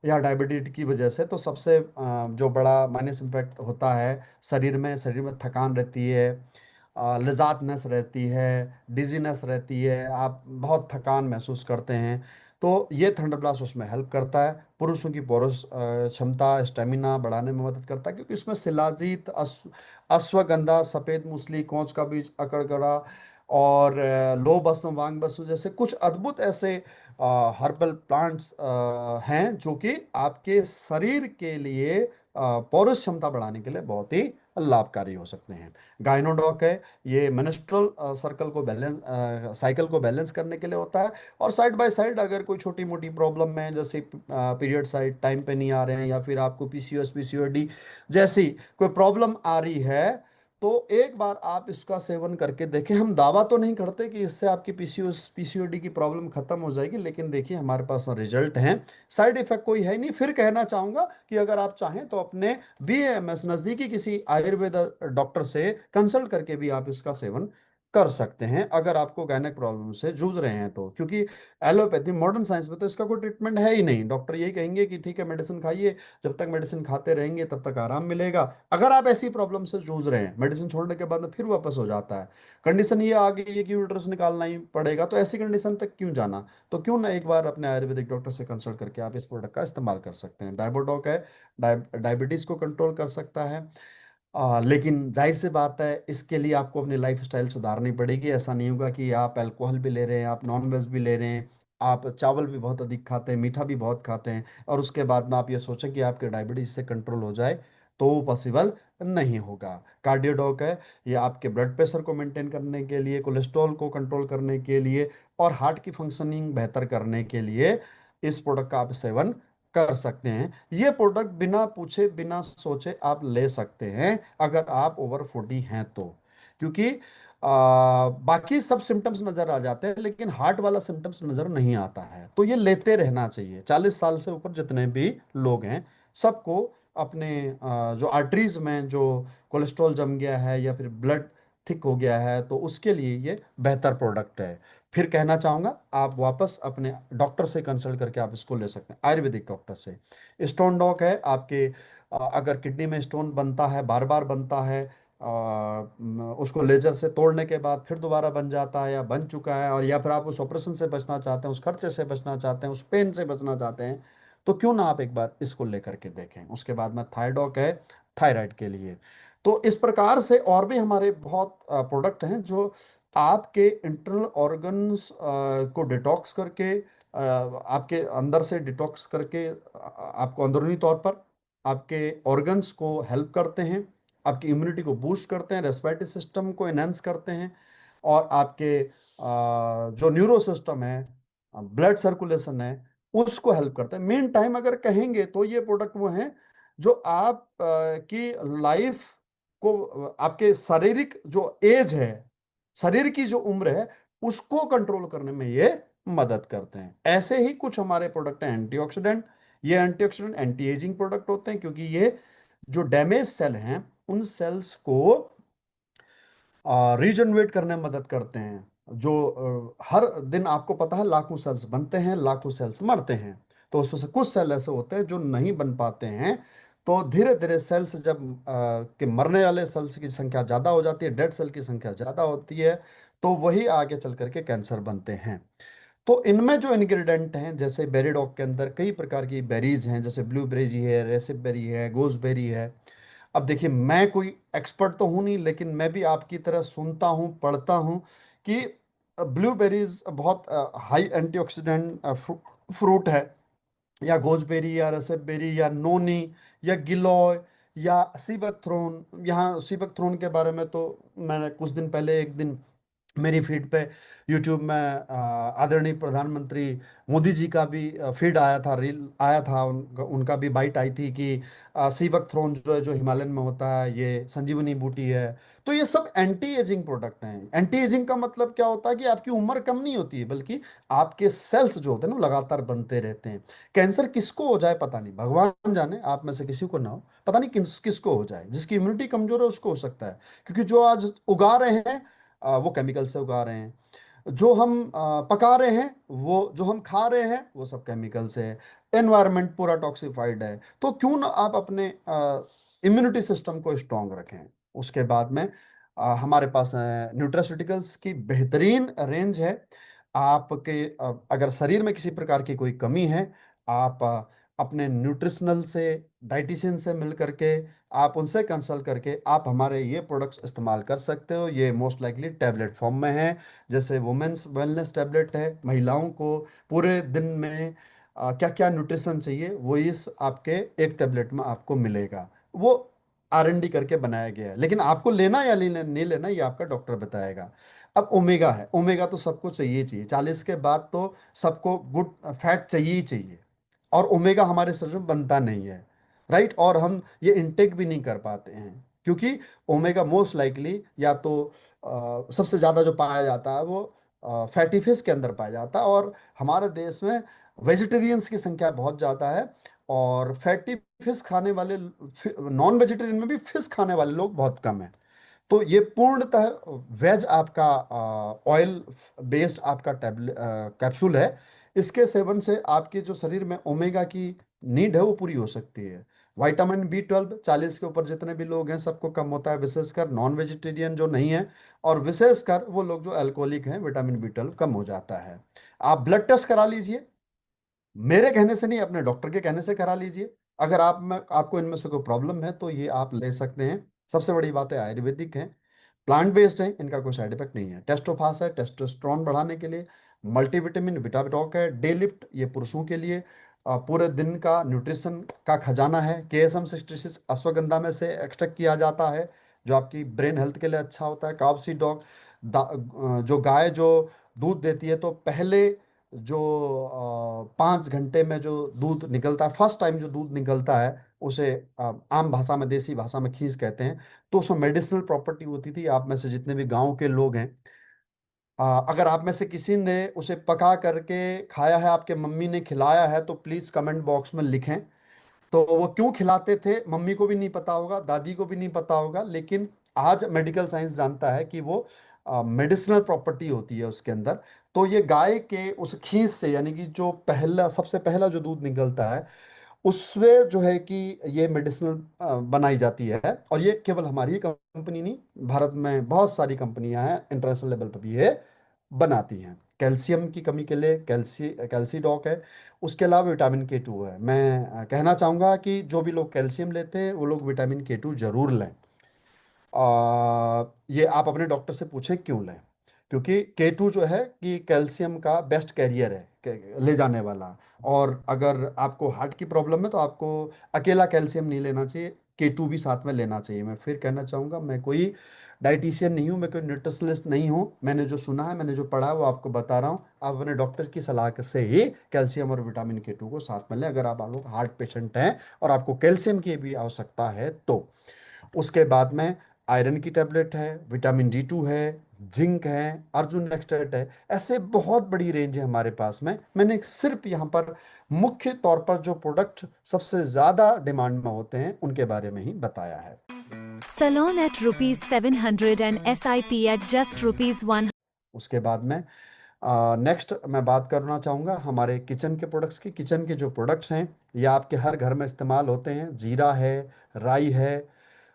या डायबिटीज की वजह से, तो सबसे जो बड़ा माइनस इम्पैक्ट होता है शरीर में थकान रहती है, लजातनेस रहती है, डिजीनेस रहती है, आप बहुत थकान महसूस करते हैं। तो ये थंडरब्लास्ट उसमें हेल्प करता है। पुरुषों की पौरुष क्षमता, स्टेमिना बढ़ाने में मदद करता है, क्योंकि इसमें शिलाजीत, अश्वगंधा, सफेद मूसली, कोंच का बीज, अकड़गड़ा और लो बसम, वांग बसु जैसे कुछ अद्भुत ऐसे हर्बल प्लांट्स हैं जो कि आपके शरीर के लिए पौरुष क्षमता बढ़ाने के लिए बहुत ही लाभकारी हो सकते हैं। गाइनोडॉक है, ये मेंस्ट्रुअल सर्कल को बैलेंस साइकिल को बैलेंस करने के लिए होता है। और साइड बाय साइड अगर कोई छोटी मोटी प्रॉब्लम में, जैसे पीरियड साइड टाइम पे नहीं आ रहे हैं, या फिर आपको पीसीओएस पीसीओडी जैसी कोई प्रॉब्लम आ रही है, तो एक बार आप इसका सेवन करके देखें। हम दावा तो नहीं करते कि इससे आपकी पीसीओएस पीसीओडी की प्रॉब्लम खत्म हो जाएगी, लेकिन देखिए हमारे पास रिजल्ट हैं, साइड इफेक्ट कोई है नहीं। फिर कहना चाहूंगा कि अगर आप चाहें तो अपने बीएएमएस नजदीकी किसी आयुर्वेद डॉक्टर से कंसल्ट करके भी आप इसका सेवन कर सकते हैं, अगर आपको गायनेक प्रॉब्लम से जूझ रहे हैं तो। क्योंकि एलोपैथी मॉडर्न साइंस में तो इसका कोई ट्रीटमेंट है ही नहीं। डॉक्टर यही कहेंगे कि ठीक है मेडिसिन खाइए, जब तक मेडिसिन खाते रहेंगे तब तक आराम मिलेगा। अगर आप ऐसी प्रॉब्लम से जूझ रहे हैं, मेडिसिन छोड़ने के बाद में फिर वापस हो जाता है, कंडीशन ये आ गई है कि यूट्रस निकालना ही पड़ेगा, तो ऐसी कंडीशन तक क्यों जाना। तो क्यों ना एक बार अपने आयुर्वेदिक डॉक्टर से कंसल्ट करके आप इस प्रोडक्ट का इस्तेमाल कर सकते हैं। डायबोडॉक है, डायबिटीज को कंट्रोल कर सकता है। लेकिन जाहिर सी बात है, इसके लिए आपको अपनी लाइफ स्टाइल सुधारनी पड़ेगी। ऐसा नहीं होगा कि आप अल्कोहल भी ले रहे हैं, आप नॉन वेज भी ले रहे हैं, आप चावल भी बहुत अधिक खाते हैं, मीठा भी बहुत खाते हैं, और उसके बाद में आप ये सोचें कि आपके डायबिटीज से कंट्रोल हो जाए, तो वो पॉसिबल नहीं होगा। कार्डियोडॉक है, ये आपके ब्लड प्रेशर को मेंटेन करने के लिए, कोलेस्ट्रॉल को कंट्रोल करने के लिए और हार्ट की फंक्शनिंग बेहतर करने के लिए इस प्रोडक्ट का आप सेवन कर सकते हैं। ये प्रोडक्ट बिना पूछे बिना सोचे आप ले सकते हैं अगर आप ओवर 40 हैं तो। क्योंकि बाकी सब सिम्टम्स नजर आ जाते हैं, लेकिन हार्ट वाला सिम्टम्स नजर नहीं आता है। तो ये लेते रहना चाहिए। 40 साल से ऊपर जितने भी लोग हैं सबको अपने जो आर्टरीज में जो कोलेस्ट्रॉल जम गया है या फिर ब्लड थिक हो गया है, तो उसके लिए ये बेहतर प्रोडक्ट है। फिर कहना चाहूंगा, आप वापस अपने डॉक्टर से कंसल्ट करके आप इसको ले सकते हैं, आयुर्वेदिक डॉक्टर से। स्टोन डॉक है, आपके अगर किडनी में स्टोन बनता है, बार बार बनता है, उसको लेजर से तोड़ने के बाद फिर दोबारा बन जाता है या बन चुका है, और या फिर आप उस ऑपरेशन से बचना चाहते हैं, उस खर्चे से बचना चाहते हैं, उस पेन से बचना चाहते हैं, तो क्यों ना आप एक बार इसको लेकर के देखें। उसके बाद में थायडॉक है, थायराइड के लिए। तो इस प्रकार से और भी हमारे बहुत प्रोडक्ट हैं जो आपके इंटरनल ऑर्गन्स को डिटॉक्स करके, आपके अंदर से डिटॉक्स करके, आपको अंदरूनी तौर पर आपके ऑर्गन्स को हेल्प करते हैं, आपकी इम्यूनिटी को बूस्ट करते हैं, रेस्पिरेटरी सिस्टम को एनहेंस करते हैं, और आपके जो न्यूरो सिस्टम है, ब्लड सर्कुलेशन है, उसको हेल्प करते हैं। मेन टाइम अगर कहेंगे तो ये प्रोडक्ट वो हैं जो आप की लाइफ को, आपके शारीरिक जो एज है, शरीर की जो उम्र है, उसको कंट्रोल करने में ये मदद करते हैं। ऐसे ही कुछ हमारे प्रोडक्ट हैं एंटीऑक्सीडेंट। ये एंटीऑक्सीडेंट एंटी एजिंग प्रोडक्ट होते हैं, क्योंकि ये जो डैमेज सेल हैं उन सेल्स को रीजनरेट करने में मदद करते हैं। जो हर दिन आपको पता है लाखों सेल्स बनते हैं, लाखों सेल्स मरते हैं, तो उसमें से कुछ सेल ऐसे होते हैं जो नहीं बन पाते हैं। तो धीरे धीरे सेल्स जब के मरने वाले सेल्स की संख्या ज़्यादा हो जाती है, डेड सेल की संख्या ज़्यादा होती है, तो वही आगे चल करके कैंसर बनते हैं। तो इनमें जो इंग्रेडिएंट हैं, जैसे बेरीडॉग के अंदर कई प्रकार की बेरीज हैं, जैसे ब्लूबेरी है, रेसिपबेरी है, गोसबेरी है। अब देखिए मैं कोई एक्सपर्ट तो हूं नहीं, लेकिन मैं भी आपकी तरह सुनता हूं, पढ़ता हूं कि ब्लूबेरीज बहुत हाई एंटीऑक्सीडेंट फ्रूट है, या गोजबेरी या रसबेरी या नोनी या गिलोय या सीबक थ्रोन। यहाँ सीबक थ्रोन के बारे में तो मैंने कुछ दिन पहले एक दिन मेरी फीड पे यूट्यूब में आदरणीय प्रधानमंत्री मोदी जी का भी फीड आया था, रील आया था, उनका भी बाइट आई थी कि सीवक थ्रोन जो है, जो हिमालयन में होता है, ये संजीवनी बूटी है। तो ये सब एंटी एजिंग प्रोडक्ट हैं। एंटी एजिंग का मतलब क्या होता है कि आपकी उम्र कम नहीं होती है, बल्कि आपके सेल्स जो होते हैं ना, वो लगातार बनते रहते हैं। कैंसर किसको हो जाए पता नहीं, भगवान जाने, आप में से किसी को ना हो, पता नहीं किसको हो जाए। जिसकी इम्यूनिटी कमजोर है उसको हो सकता है, क्योंकि जो आज उगा रहे हैं वो केमिकल से उगा रहे हैं। जो हम पका रहे हैं, वो जो हम खा रहे हैं, वो सब केमिकल से है। एनवायरनमेंट पूरा टॉक्सिफाइड है। तो क्यों ना आप अपने इम्यूनिटी सिस्टम को स्ट्रांग रखें। उसके बाद में हमारे पास न्यूट्रास्यूटिकल्स की बेहतरीन रेंज है। आपके अगर शरीर में किसी प्रकार की कोई कमी है, आप अपने न्यूट्रिशनल से, डाइटिशियन से मिल करके, आप उनसे कंसल्ट करके आप हमारे ये प्रोडक्ट्स इस्तेमाल कर सकते हो। ये मोस्ट लाइकली टैबलेट फॉर्म में है। जैसे वुमेन्स वेलनेस टैबलेट है, महिलाओं को पूरे दिन में क्या क्या न्यूट्रिशन चाहिए, वो इस आपके एक टैबलेट में आपको मिलेगा। वो R&D करके बनाया गया है, लेकिन आपको लेना या नहीं लेना ये आपका डॉक्टर बताएगा। अब ओमेगा है, ओमेगा तो सबको चाहिए ही चाहिए, 40 के बाद तो सबको गुड फैट चाहिए ही चाहिए। और ओमेगा हमारे शरीर में बनता नहीं है, राइट। और हम ये इनटेक भी नहीं कर पाते हैं, क्योंकि ओमेगा मोस्ट लाइकली या तो सबसे ज़्यादा जो पाया जाता है वो फैटी फिश के अंदर पाया जाता है। और हमारे देश में वेजिटेरियंस की संख्या बहुत ज़्यादा है, और फैटी फिश खाने वाले, नॉन वेजिटेरियन में भी फिश खाने वाले लोग बहुत कम हैं। तो ये पूर्णतः वेज आपका ऑयल बेस्ड आपका टैबलेट कैप्सूल है। इसके सेवन से आपके जो शरीर में ओमेगा की नीड है वो पूरी हो सकती है। विटामिन B12 40 के ऊपर जितने भी लोग हैं सबको कम होता है, विशेषकर नॉन वेजिटेरियन जो नहीं है, और विशेषकर वो लोग जो अल्कोहलिक हैं, विटामिन B12 कम हो जाता है। आप ब्लड टेस्ट करा लीजिए, मेरे कहने से नहीं, अपने डॉक्टर के कहने से करा लीजिए। अगर आप में आपको इनमें से कोई प्रॉब्लम है तो ये आप ले सकते हैं। सबसे बड़ी बात है आयुर्वेदिक है, प्लांट बेस्ड है, इनका कोई साइड इफेक्ट नहीं है। टेस्टोफास है टेस्टोस्टेरोन बढ़ाने के लिए, मल्टीविटामिन विटाविटॉक है, डे लिफ्ट ये पुरुषों के लिए पूरे दिन का न्यूट्रिशन का खजाना है। KSM-66 अश्वगंधा में से एक्सट्रैक्ट किया जाता है, जो आपकी ब्रेन हेल्थ के लिए अच्छा होता है। काप्सी डॉग, जो गाय जो दूध देती है, तो पहले जो 5 घंटे में जो दूध निकलता है, फर्स्ट टाइम जो दूध निकलता है, उसे आम भाषा में, देसी भाषा में खीस कहते हैं। तो उसमें मेडिसिनल प्रॉपर्टी होती थी। आप में से जितने भी गांव के लोग हैं, अगर आप में से किसी ने उसे पका करके खाया है, आपके मम्मी ने खिलाया है, तो प्लीज कमेंट बॉक्स में लिखें। तो वो क्यों खिलाते थे, मम्मी को भी नहीं पता होगा, दादी को भी नहीं पता होगा, लेकिन आज मेडिकल साइंस जानता है कि वो मेडिसिनल प्रॉपर्टी होती है उसके अंदर। तो ये गाय के उस खीस से, यानी कि जो पहला, सबसे पहला जो दूध निकलता है, उससे जो है कि ये मेडिसिनल बनाई जाती है। और ये केवल हमारी ही कंपनी नहीं, भारत में बहुत सारी कंपनियां हैं, इंटरनेशनल लेवल पर भी ये बनाती हैं। कैल्शियम की कमी के लिए कैल्सीडॉक है। उसके अलावा विटामिन K2 है। मैं कहना चाहूँगा कि जो भी लोग कैल्शियम लेते हैं वो लोग विटामिन K2 जरूर लें। ये आप अपने डॉक्टर से पूछें क्यों लें, क्योंकि K2 जो है कि कैल्शियम का बेस्ट कैरियर है, ले जाने वाला। और अगर आपको हार्ट की प्रॉब्लम है तो आपको अकेला कैल्शियम नहीं लेना चाहिए, K2 भी साथ में लेना चाहिए। मैं फिर कहना चाहूँगा, मैं कोई डाइटिशियन नहीं हूँ, मैं कोई न्यूट्रिशनिस्ट नहीं हूँ। मैंने जो सुना है, मैंने जो पढ़ा है, वो आपको बता रहा हूँ। आप अपने डॉक्टर की सलाह से ही कैल्शियम और विटामिन K2 को साथ में लें, अगर आप लोग हार्ट पेशेंट हैं और आपको कैल्शियम की भी आवश्यकता है तो। उसके बाद में आयरन की टैबलेट है, विटामिन D2 है, जिंक है, अर्जुन एक्सट्रेट है। ऐसे बहुत बड़ी रेंज है हमारे पास में। मैंने सिर्फ यहाँ पर मुख्य तौर पर जो प्रोडक्ट सबसे ज्यादा डिमांड में होते हैं उनके बारे में ही बताया है। Salon at ₹700 and SIP at just ₹100. उसके बाद में नेक्स्ट मैं बात करना चाहूँगा हमारे किचन के प्रोडक्ट्स की। किचन के जो प्रोडक्ट्स हैं ये आपके हर घर में इस्तेमाल होते हैं। जीरा है, राई है,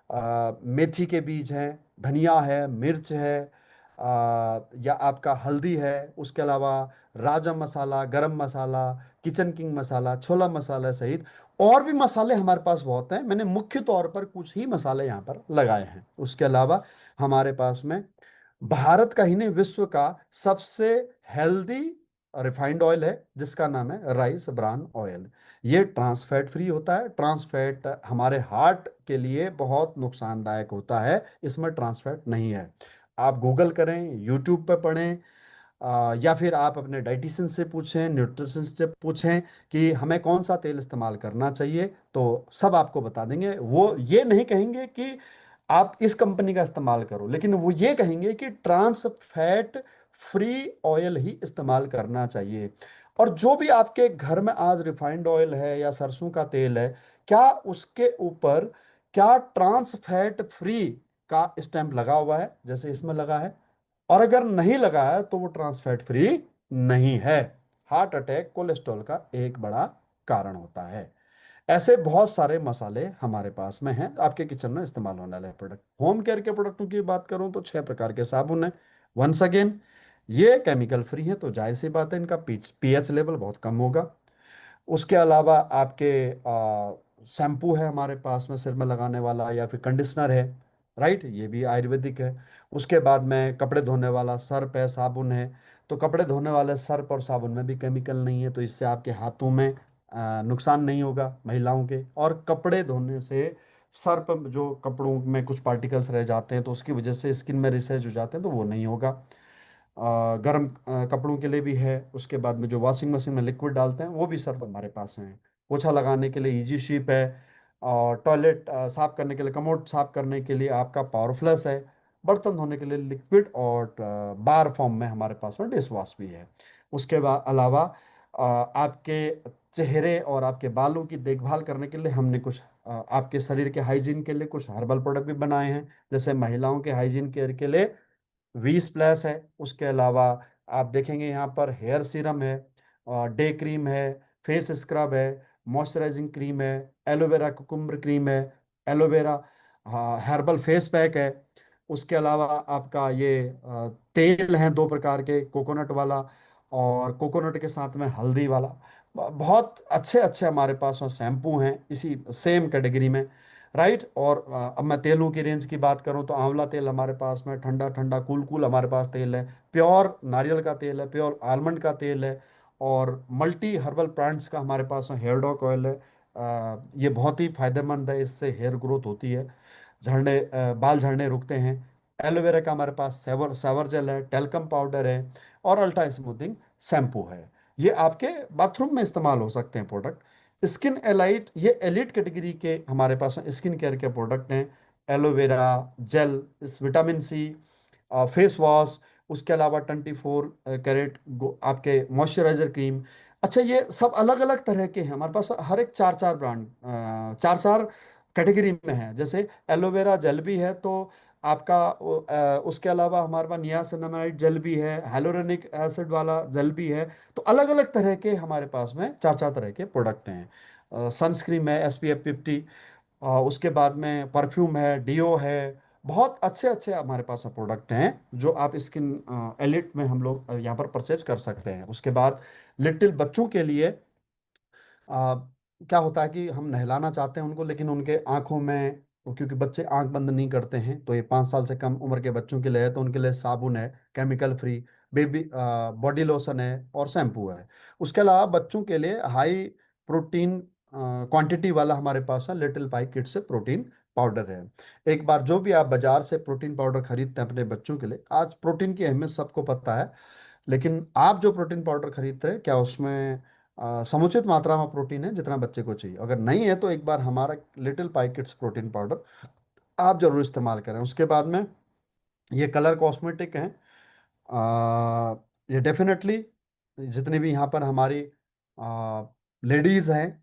मेथी के बीज हैं, धनिया है, मिर्च है, या आपका हल्दी है। उसके अलावा राजम मसाला, गरम मसाला, किचन किंग मसाला, छोला मसाला सहित और भी मसाले हमारे पास बहुत हैं। मैंने मुख्य तौर पर कुछ ही मसाले यहाँ पर लगाए हैं। उसके अलावा हमारे पास में भारत का ही नहीं, विश्व का सबसे हेल्दी रिफाइंड ऑयल है, जिसका नाम है राइस ब्रान ऑयल। ये ट्रांस फैट फ्री होता है। ट्रांस फैट हमारे हार्ट के लिए बहुत नुकसानदायक होता है, इसमें ट्रांस फैट नहीं है। आप गूगल करें, यूट्यूब पे पढ़ें, या फिर आप अपने डाइटिशियन से पूछें, न्यूट्रिशनिस्ट से पूछें कि हमें कौन सा तेल इस्तेमाल करना चाहिए, तो सब आपको बता देंगे। वो ये नहीं कहेंगे कि आप इस कंपनी का इस्तेमाल करो, लेकिन वो ये कहेंगे कि ट्रांस फैट फ्री ऑयल ही इस्तेमाल करना चाहिए। और जो भी आपके घर में आज रिफाइंड ऑयल है या सरसों का तेल है, क्या उसके ऊपर क्या ट्रांस फैट फ्री का स्टैंप लगा हुआ है जैसे इसमें लगा है? और अगर नहीं लगा है तो वो ट्रांस फैट फ्री नहीं है। हार्ट अटैक कोलेस्ट्रॉल का एक बड़ा कारण होता है। ऐसे बहुत सारे मसाले हमारे पास में हैं आपके किचन में इस्तेमाल होने वाले प्रोडक्ट। होम केयर के प्रोडक्टों की बात करूं तो 6 प्रकार के साबुन हैं। वंस अगेन, ये केमिकल फ्री है, तो जाहिर सी बात है इनका पीएच लेवल बहुत कम होगा। उसके अलावा आपके शैम्पू है हमारे पास में सिर में लगाने वाला, या फिर कंडीशनर है, राइट, ये भी आयुर्वेदिक है। उसके बाद में कपड़े धोने वाला सर्फ है, साबुन है। तो कपड़े धोने वाले सर्फ और साबुन में भी केमिकल नहीं है, तो इससे आपके हाथों में नुकसान नहीं होगा महिलाओं के। और कपड़े धोने से सर्फ जो कपड़ों में कुछ पार्टिकल्स रह जाते हैं तो उसकी वजह से स्किन में रिसेज हो जाते हैं, तो वो नहीं होगा। गर्म कपड़ों के लिए भी है। उसके बाद में जो वॉशिंग मशीन में लिक्विड डालते हैं वो भी सर्फ हमारे पास हैं। पोछा लगाने के लिए इजी शीप है। और टॉयलेट साफ करने के लिए, कमोड साफ करने के लिए आपका पावर फ्लश है। बर्तन धोने के लिए लिक्विड और बार फॉर्म में हमारे पास में डिश वॉश भी है। उसके बाद अलावा आपके चेहरे और आपके बालों की देखभाल करने के लिए हमने कुछ आपके शरीर के हाइजीन के लिए कुछ हर्बल प्रोडक्ट भी बनाए हैं। जैसे महिलाओं के हाइजीन केयर के लिए वी स्प्लैश है। उसके अलावा आप देखेंगे यहाँ पर हेयर सीरम है, डे क्रीम है, फेस स्क्रब है, मॉइस्चराइजिंग क्रीम है, एलोवेरा कुकुम्बर क्रीम है, एलोवेरा हर्बल फेस पैक है। उसके अलावा आपका ये तेल है 2 प्रकार के, कोकोनट वाला और कोकोनट के साथ में हल्दी वाला। बहुत अच्छे अच्छे हमारे पास में शैम्पू हैं इसी सेम कैटेगरी में, राइट। और अब मैं तेलों की रेंज की बात करूं तो आंवला तेल हमारे पास में, ठंडा ठंडा कूल कूल हमारे पास तेल है, प्योर नारियल का तेल है, प्योर आलमंड का तेल है, और मल्टी हर्बल प्लांट्स का हमारे पास में हेयर डॉक ऑयल है। ये बहुत ही फायदेमंद है, इससे हेयर ग्रोथ होती है, बाल झड़ने रुकते हैं। एलोवेरा का हमारे पास सेवर सावर जेल है, टेल्कम पाउडर है, और अल्ट्रा स्मूथिंग शैम्पू है। ये आपके बाथरूम में इस्तेमाल हो सकते हैं प्रोडक्ट। स्किन एलाइट, ये एलिट कैटेगरी के हमारे पास स्किन केयर के प्रोडक्ट हैं। एलोवेरा जेल, इस विटामिन सी, फेस वॉश, उसके अलावा 24 कैरेट आपके मॉइस्चराइजर क्रीम। अच्छा, ये सब अलग अलग तरह के हैं हमारे पास, हर एक चार चार ब्रांड, चार चार कैटेगरी में है। जैसे एलोवेरा जेल भी है तो आपका उसके अलावा हमारे पास नियासिनामाइड जेल भी है, हेलोरेनिक एसिड वाला जेल भी है। तो अलग अलग तरह के हमारे पास में चार चार तरह के प्रोडक्ट हैं। सनस्क्रीन है SPF 50, उसके बाद में परफ्यूम है, डीओ है। बहुत अच्छे अच्छे हमारे पास प्रोडक्ट हैं जो आप स्किन एलिट में हम लोग यहाँ पर परचेज कर सकते हैं। उसके बाद लिटिल बच्चों के लिए आ, क्या होता है कि हम नहलाना चाहते हैं उनको, लेकिन उनके आंखों में, क्योंकि बच्चे आंख बंद नहीं करते हैं, तो ये 5 साल से कम उम्र के बच्चों के लिए है, तो उनके लिए साबुन है chemical free, baby body lotion है, और शैम्पू है। उसके अलावा बच्चों के लिए हाई प्रोटीन क्वांटिटी वाला हमारे पास है लिटिल पाई किड्स से प्रोटीन पाउडर है। एक बार जो भी आप बाजार से प्रोटीन पाउडर खरीदते हैं अपने बच्चों के लिए, आज प्रोटीन की अहमियत सबको पता है, लेकिन आप जो प्रोटीन पाउडर खरीदते हैं क्या उसमें समुचित मात्रा में प्रोटीन है जितना बच्चे को चाहिए? अगर नहीं है तो एक बार हमारा लिटिल पैकेट्स प्रोटीन पाउडर आप जरूर इस्तेमाल करें। उसके बाद में ये कलर कॉस्मेटिक हैं, ये डेफिनेटली जितनी भी यहाँ पर हमारी लेडीज हैं,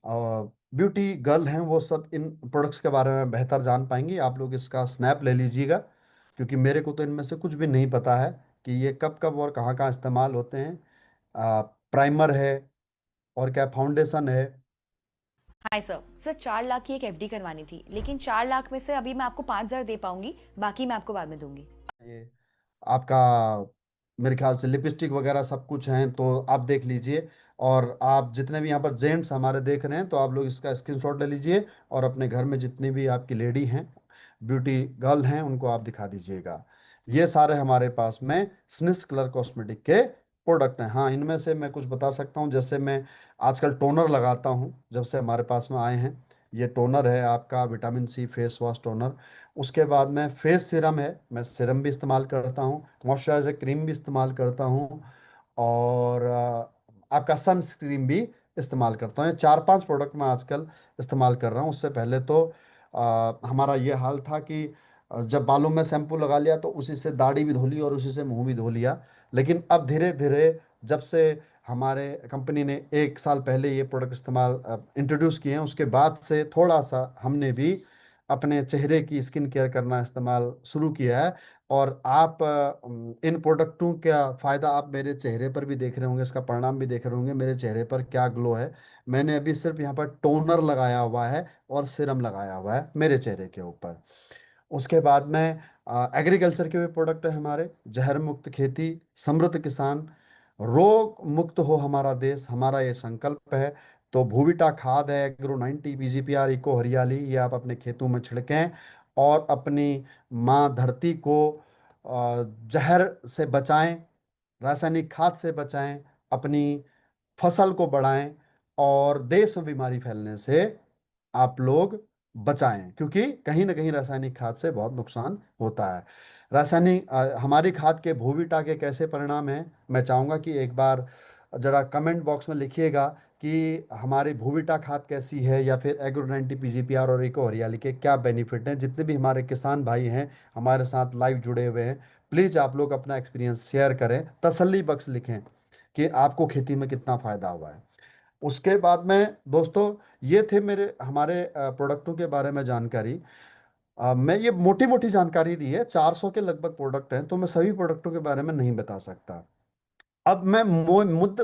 ब्यूटी गर्ल हैं, वो सब इन प्रोडक्ट्स के बारे में बेहतर जान पाएंगी। आप लोग इसका स्नैप ले लीजिएगा, क्योंकि मेरे को तो इनमें से कुछ भी नहीं पता है कि ये कब कब और कहाँ कहाँ इस्तेमाल होते हैं। प्राइमर है, और क्या फाउंडेशन है। Hi sir. सर 4 लाख की एक एफडी करवानी थी, लेकिन 4 लाख में से अभी मैं आपको 5,000 दे पाऊंगी, बाकी मैं आपको बाद में दूंगी। ये आपका मेरे ख्याल से लिपस्टिक वगैरह सब कुछ हैं, तो आप देख लीजिए। और आप जितने भी यहाँ पर जेंट्स हमारे देख रहे हैं, तो आप लोग इसका स्क्रीनशॉट ले लीजिए और अपने घर में जितनी भी आपकी लेडी हैं, ब्यूटी गर्ल हैं, उनको आप दिखा दीजिएगा। ये सारे हमारे पास में स्निस कलर कॉस्मेटिक के प्रोडक्ट हैं। हाँ, इनमें से मैं कुछ बता सकता हूँ। जैसे मैं आजकल टोनर लगाता हूँ जब से हमारे पास में आए हैं, ये टोनर है आपका vitamin C face wash toner. उसके बाद में फेस सीरम है, मैं सीरम भी इस्तेमाल करता हूँ, मॉइस्चराइजर क्रीम भी इस्तेमाल करता हूँ, और आपका सनस्क्रीन भी इस्तेमाल करता हूँ। ये 4-5 प्रोडक्ट मैं आजकल इस्तेमाल कर रहा हूँ। उससे पहले तो हमारा ये हाल था कि जब बालों में शैम्पू लगा लिया तो उसी से दाढ़ी भी धो ली और उसी से मुंह भी धो लिया। लेकिन अब धीरे धीरे जब से हमारे कंपनी ने 1 साल पहले ये प्रोडक्ट इस्तेमाल इंट्रोड्यूस किए हैं, उसके बाद से थोड़ा सा हमने भी अपने चेहरे की स्किन केयर करना इस्तेमाल शुरू किया है। और आप इन प्रोडक्टों का फ़ायदा आप मेरे चेहरे पर भी देख रहे होंगे, इसका परिणाम भी देख रहे होंगे, मेरे चेहरे पर क्या ग्लो है। मैंने अभी सिर्फ यहाँ पर टोनर लगाया हुआ है और सीरम लगाया हुआ है मेरे चेहरे के ऊपर। उसके बाद में एग्रीकल्चर के भी प्रोडक्ट है हमारे, जहर मुक्त खेती, समृद्ध किसान, रोग मुक्त हो हमारा देश, हमारा ये संकल्प है। तो भूविटा खाद है, एग्रो 90, पीजीपीआर, इको हरियाली, ये आप अपने खेतों में छिड़कें और अपनी माँ धरती को जहर से बचाएं, रासायनिक खाद से बचाएं, अपनी फसल को बढ़ाएं और देश में बीमारी फैलने से आप लोग बचाएं, क्योंकि कहीं ना कहीं रासायनिक खाद से बहुत नुकसान होता है। रासायनिक हमारी खाद के भूविटा के कैसे परिणाम हैं, मैं चाहूँगा कि एक बार जरा कमेंट बॉक्स में लिखिएगा कि हमारी भूविटा खाद कैसी है, या फिर एग्रो 90 पीजीपीआर और इको हरियाली के क्या बेनिफिट हैं। जितने भी हमारे किसान भाई हैं हमारे साथ लाइव जुड़े हुए हैं, प्लीज़ आप लोग अपना एक्सपीरियंस शेयर करें, तसल्ली बख्श लिखें कि आपको खेती में कितना फ़ायदा हुआ है। उसके बाद में दोस्तों, ये थे मेरे हमारे प्रोडक्टों के बारे में जानकारी। मैं ये मोटी मोटी जानकारी दी है, 400 के लगभग प्रोडक्ट हैं, तो मैं सभी प्रोडक्टों के बारे में नहीं बता सकता। अब मैं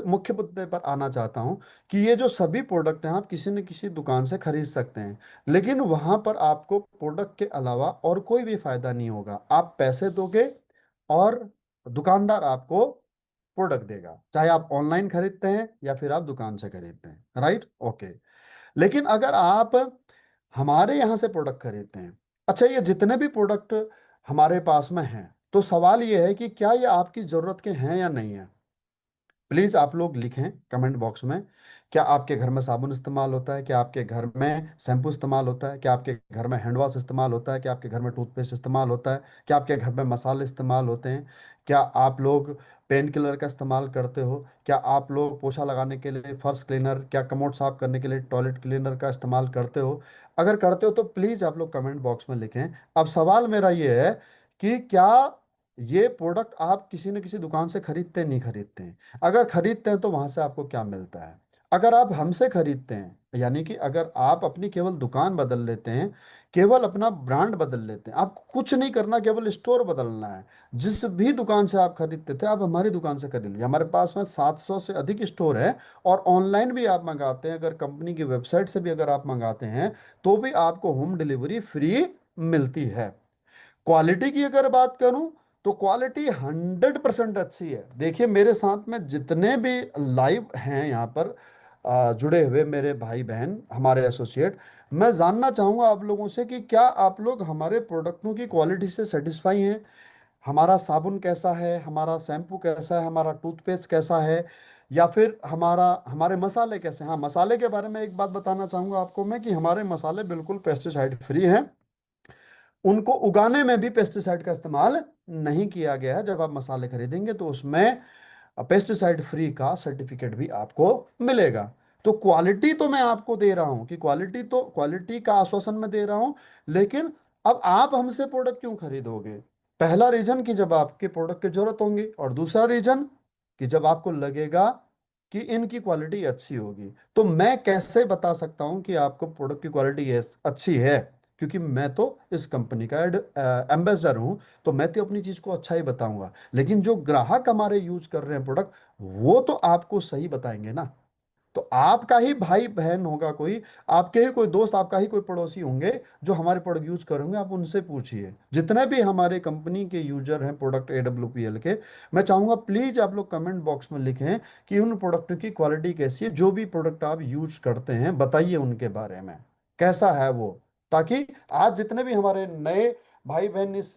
मुख्य मुद्दे पर आना चाहता हूं कि ये जो सभी प्रोडक्ट हैं आप किसी न किसी दुकान से खरीद सकते हैं, लेकिन वहां पर आपको प्रोडक्ट के अलावा और कोई भी फायदा नहीं होगा। आप पैसे दोगे और दुकानदार आपको प्रोडक्ट देगा, चाहे आप ऑनलाइन खरीदते हैं या फिर आप दुकान से खरीदते हैं, राइट, ओके। लेकिन अगर आप हमारे यहाँ से प्रोडक्ट खरीदते हैं, अच्छा, ये जितने भी प्रोडक्ट हमारे पास में हैं, तो सवाल ये है कि क्या ये आपकी ज़रूरत के हैं या नहीं है। प्लीज आप लोग लिखें कमेंट बॉक्स में, क्या आपके घर में साबुन इस्तेमाल होता है, क्या आपके घर में शैम्पू इस्तेमाल होता है, क्या आपके घर में हैंड वॉश इस्तेमाल होता है, क्या आपके घर में टूथपेस्ट इस्तेमाल होता है, क्या आपके घर में मसाले इस्तेमाल होते हैं, क्या आप लोग पेन किलर का इस्तेमाल करते हो, क्या आप लोग पोछा लगाने के लिए फर्श क्लीनर, क्या कमोड साफ करने के लिए टॉयलेट क्लीनर का इस्तेमाल करते हो। अगर करते हो तो प्लीज़ आप लोग कमेंट बॉक्स में लिखें। अब सवाल मेरा ये है कि क्या ये प्रोडक्ट आप किसी न किसी दुकान से खरीदते हैं, नहीं खरीदते हैं। अगर खरीदते हैं तो वहां से आपको क्या मिलता है। अगर आप हमसे खरीदते हैं, यानी कि अगर आप अपनी केवल दुकान बदल लेते हैं, केवल अपना ब्रांड बदल लेते हैं, आपको कुछ नहीं करना, केवल स्टोर बदलना है। जिस भी दुकान से आप खरीदते थे आप हमारी दुकान से खरीद लीजिए, हमारे पास में 700 से अधिक स्टोर है। और ऑनलाइन भी आप मंगाते हैं, अगर कंपनी की वेबसाइट से भी अगर आप मंगाते हैं तो भी आपको होम डिलीवरी फ्री मिलती है। क्वालिटी की अगर बात करूं तो क्वालिटी 100% अच्छी है। देखिए, मेरे साथ में जितने भी लाइव हैं यहाँ पर जुड़े हुए मेरे भाई बहन, हमारे एसोसिएट, मैं जानना चाहूँगा आप लोगों से कि क्या आप लोग हमारे प्रोडक्टों की क्वालिटी से सेटिस्फाई हैं। हमारा साबुन कैसा है, हमारा शैम्पू कैसा है, हमारा टूथपेस्ट कैसा है, या फिर हमारे मसाले कैसे हैं। हाँ, मसाले के बारे में एक बात बताना चाहूँगा आपको मैं कि हमारे मसाले बिल्कुल पेस्टिसाइड फ्री हैं। उनको उगाने में भी पेस्टिसाइड का इस्तेमाल नहीं किया गया है। जब आप मसाले खरीदेंगे तो उसमें पेस्टिसाइड फ्री का सर्टिफिकेट भी आपको मिलेगा। तो क्वालिटी तो मैं आपको दे रहा हूं कि क्वालिटी का आश्वासन मैं दे रहा हूं, लेकिन अब आप हमसे प्रोडक्ट क्यों खरीदोगे। पहला रीजन कि जब आपके प्रोडक्ट की जरूरत होंगी, और दूसरा रीजन कि जब आपको लगेगा कि इनकी क्वालिटी अच्छी होगी। तो मैं कैसे बता सकता हूं कि आपको प्रोडक्ट की क्वालिटी अच्छी है, क्योंकि मैं तो इस कंपनी का एम्बेसडर हूं। तो मैं तो अपनी चीज को अच्छा ही बताऊंगा, लेकिन जो ग्राहक हमारे यूज कर रहे हैं प्रोडक्ट, वो तो आपको सही बताएंगे ना। तो आपका ही भाई बहन होगा कोई, आपके ही कोई दोस्त, आपका ही कोई पड़ोसी होंगे जो हमारे प्रोडक्ट यूज करेंगे, आप उनसे पूछिए। जितने भी हमारे कंपनी के यूजर हैं प्रोडक्ट AWPL के, मैं चाहूंगा प्लीज आप लोग कमेंट बॉक्स में लिखें कि उन प्रोडक्ट की क्वालिटी कैसी है। जो भी प्रोडक्ट आप यूज करते हैं बताइए उनके बारे में कैसा है वो, ताकि आज जितने भी हमारे नए भाई बहन इस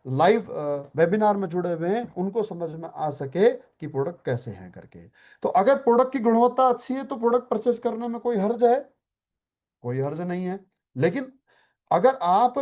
लाइव वेबिनार में जुड़े हुए हैं उनको समझ में आ सके कि प्रोडक्ट कैसे हैं करके। तो अगर प्रोडक्ट की गुणवत्ता अच्छी है तो प्रोडक्ट परचेस करने में कोई हर्ज है? कोई हर्ज नहीं है। लेकिन अगर आप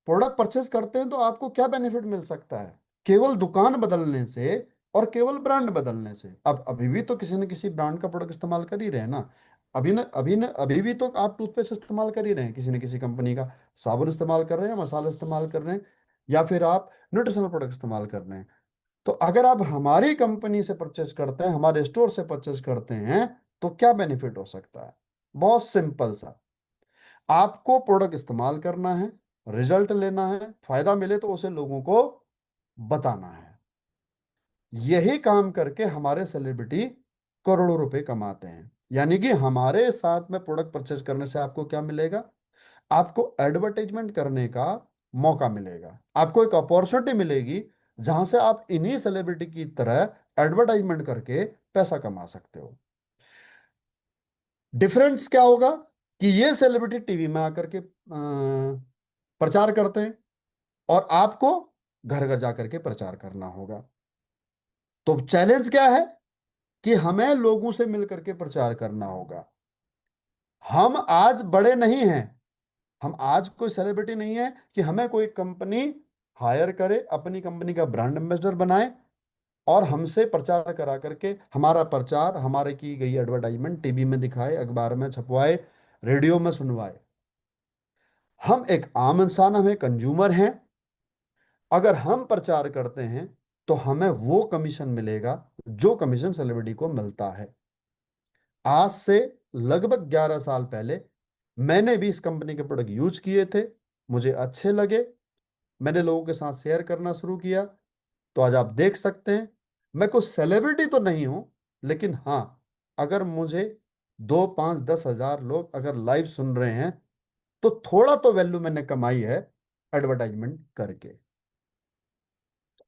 प्रोडक्ट परचेस करते हैं तो आपको क्या बेनिफिट मिल सकता है? केवल दुकान बदलने से और केवल ब्रांड बदलने से। अब अभी भी तो किसी न किसी ब्रांड का प्रोडक्ट इस्तेमाल कर ही रहे हैं ना। अभी भी तो आप टूथपेस्ट इस्तेमाल कर ही रहे हैं, किसी न किसी कंपनी का साबुन इस्तेमाल कर रहे हैं, मसाला इस्तेमाल कर रहे हैं, या फिर आप न्यूट्रिशनल प्रोडक्ट इस्तेमाल कर रहे हैं। तो अगर आप हमारी कंपनी से परचेस करते हैं, हमारे स्टोर से परचेस करते हैं, तो क्या बेनिफिट हो सकता है? बहुत सिंपल सा, आपको प्रोडक्ट इस्तेमाल करना है, रिजल्ट लेना है, फायदा मिले तो उसे लोगों को बताना है। यही काम करके हमारे सेलिब्रिटी करोड़ों रुपए कमाते हैं। यानी कि हमारे साथ में प्रोडक्ट परचेज करने से आपको क्या मिलेगा? आपको एडवर्टाइजमेंट करने का मौका मिलेगा, आपको एक अपॉर्चुनिटी मिलेगी जहां से आप इन्हीं सेलिब्रिटी की तरह एडवर्टाइजमेंट करके पैसा कमा सकते हो। डिफरेंस क्या होगा कि ये सेलिब्रिटी टीवी में आकर के प्रचार करते हैं और आपको घर घर जाकर के प्रचार करना होगा। तो चैलेंज क्या है कि हमें लोगों से मिलकर के प्रचार करना होगा। हम आज बड़े नहीं हैं, हम आज कोई सेलिब्रिटी नहीं है कि हमें कोई कंपनी हायर करे, अपनी कंपनी का ब्रांड एम्बेसडर बनाए और हमसे प्रचार करा करके हमारा प्रचार, हमारे की गई एडवर्टाइजमेंट टीवी में दिखाए, अखबार में छपवाए, रेडियो में सुनवाए। हम एक आम इंसान, हम एक कंज्यूमर हैं। अगर हम प्रचार करते हैं तो हमें वो कमीशन मिलेगा जो कमीशन सेलिब्रिटी को मिलता है। आज से लगभग 11 साल पहले मैंने भी इस कंपनी के प्रोडक्ट यूज किए थे, मुझे अच्छे लगे, मैंने लोगों के साथ शेयर करना शुरू किया। तो आज आप देख सकते हैं, मैं कोई सेलिब्रिटी तो नहीं हूं, लेकिन हाँ, अगर मुझे 2, 5, 10 हजार लोग अगर लाइव सुन रहे हैं तो थोड़ा तो वैल्यू मैंने कमाई है एडवर्टाइजमेंट करके।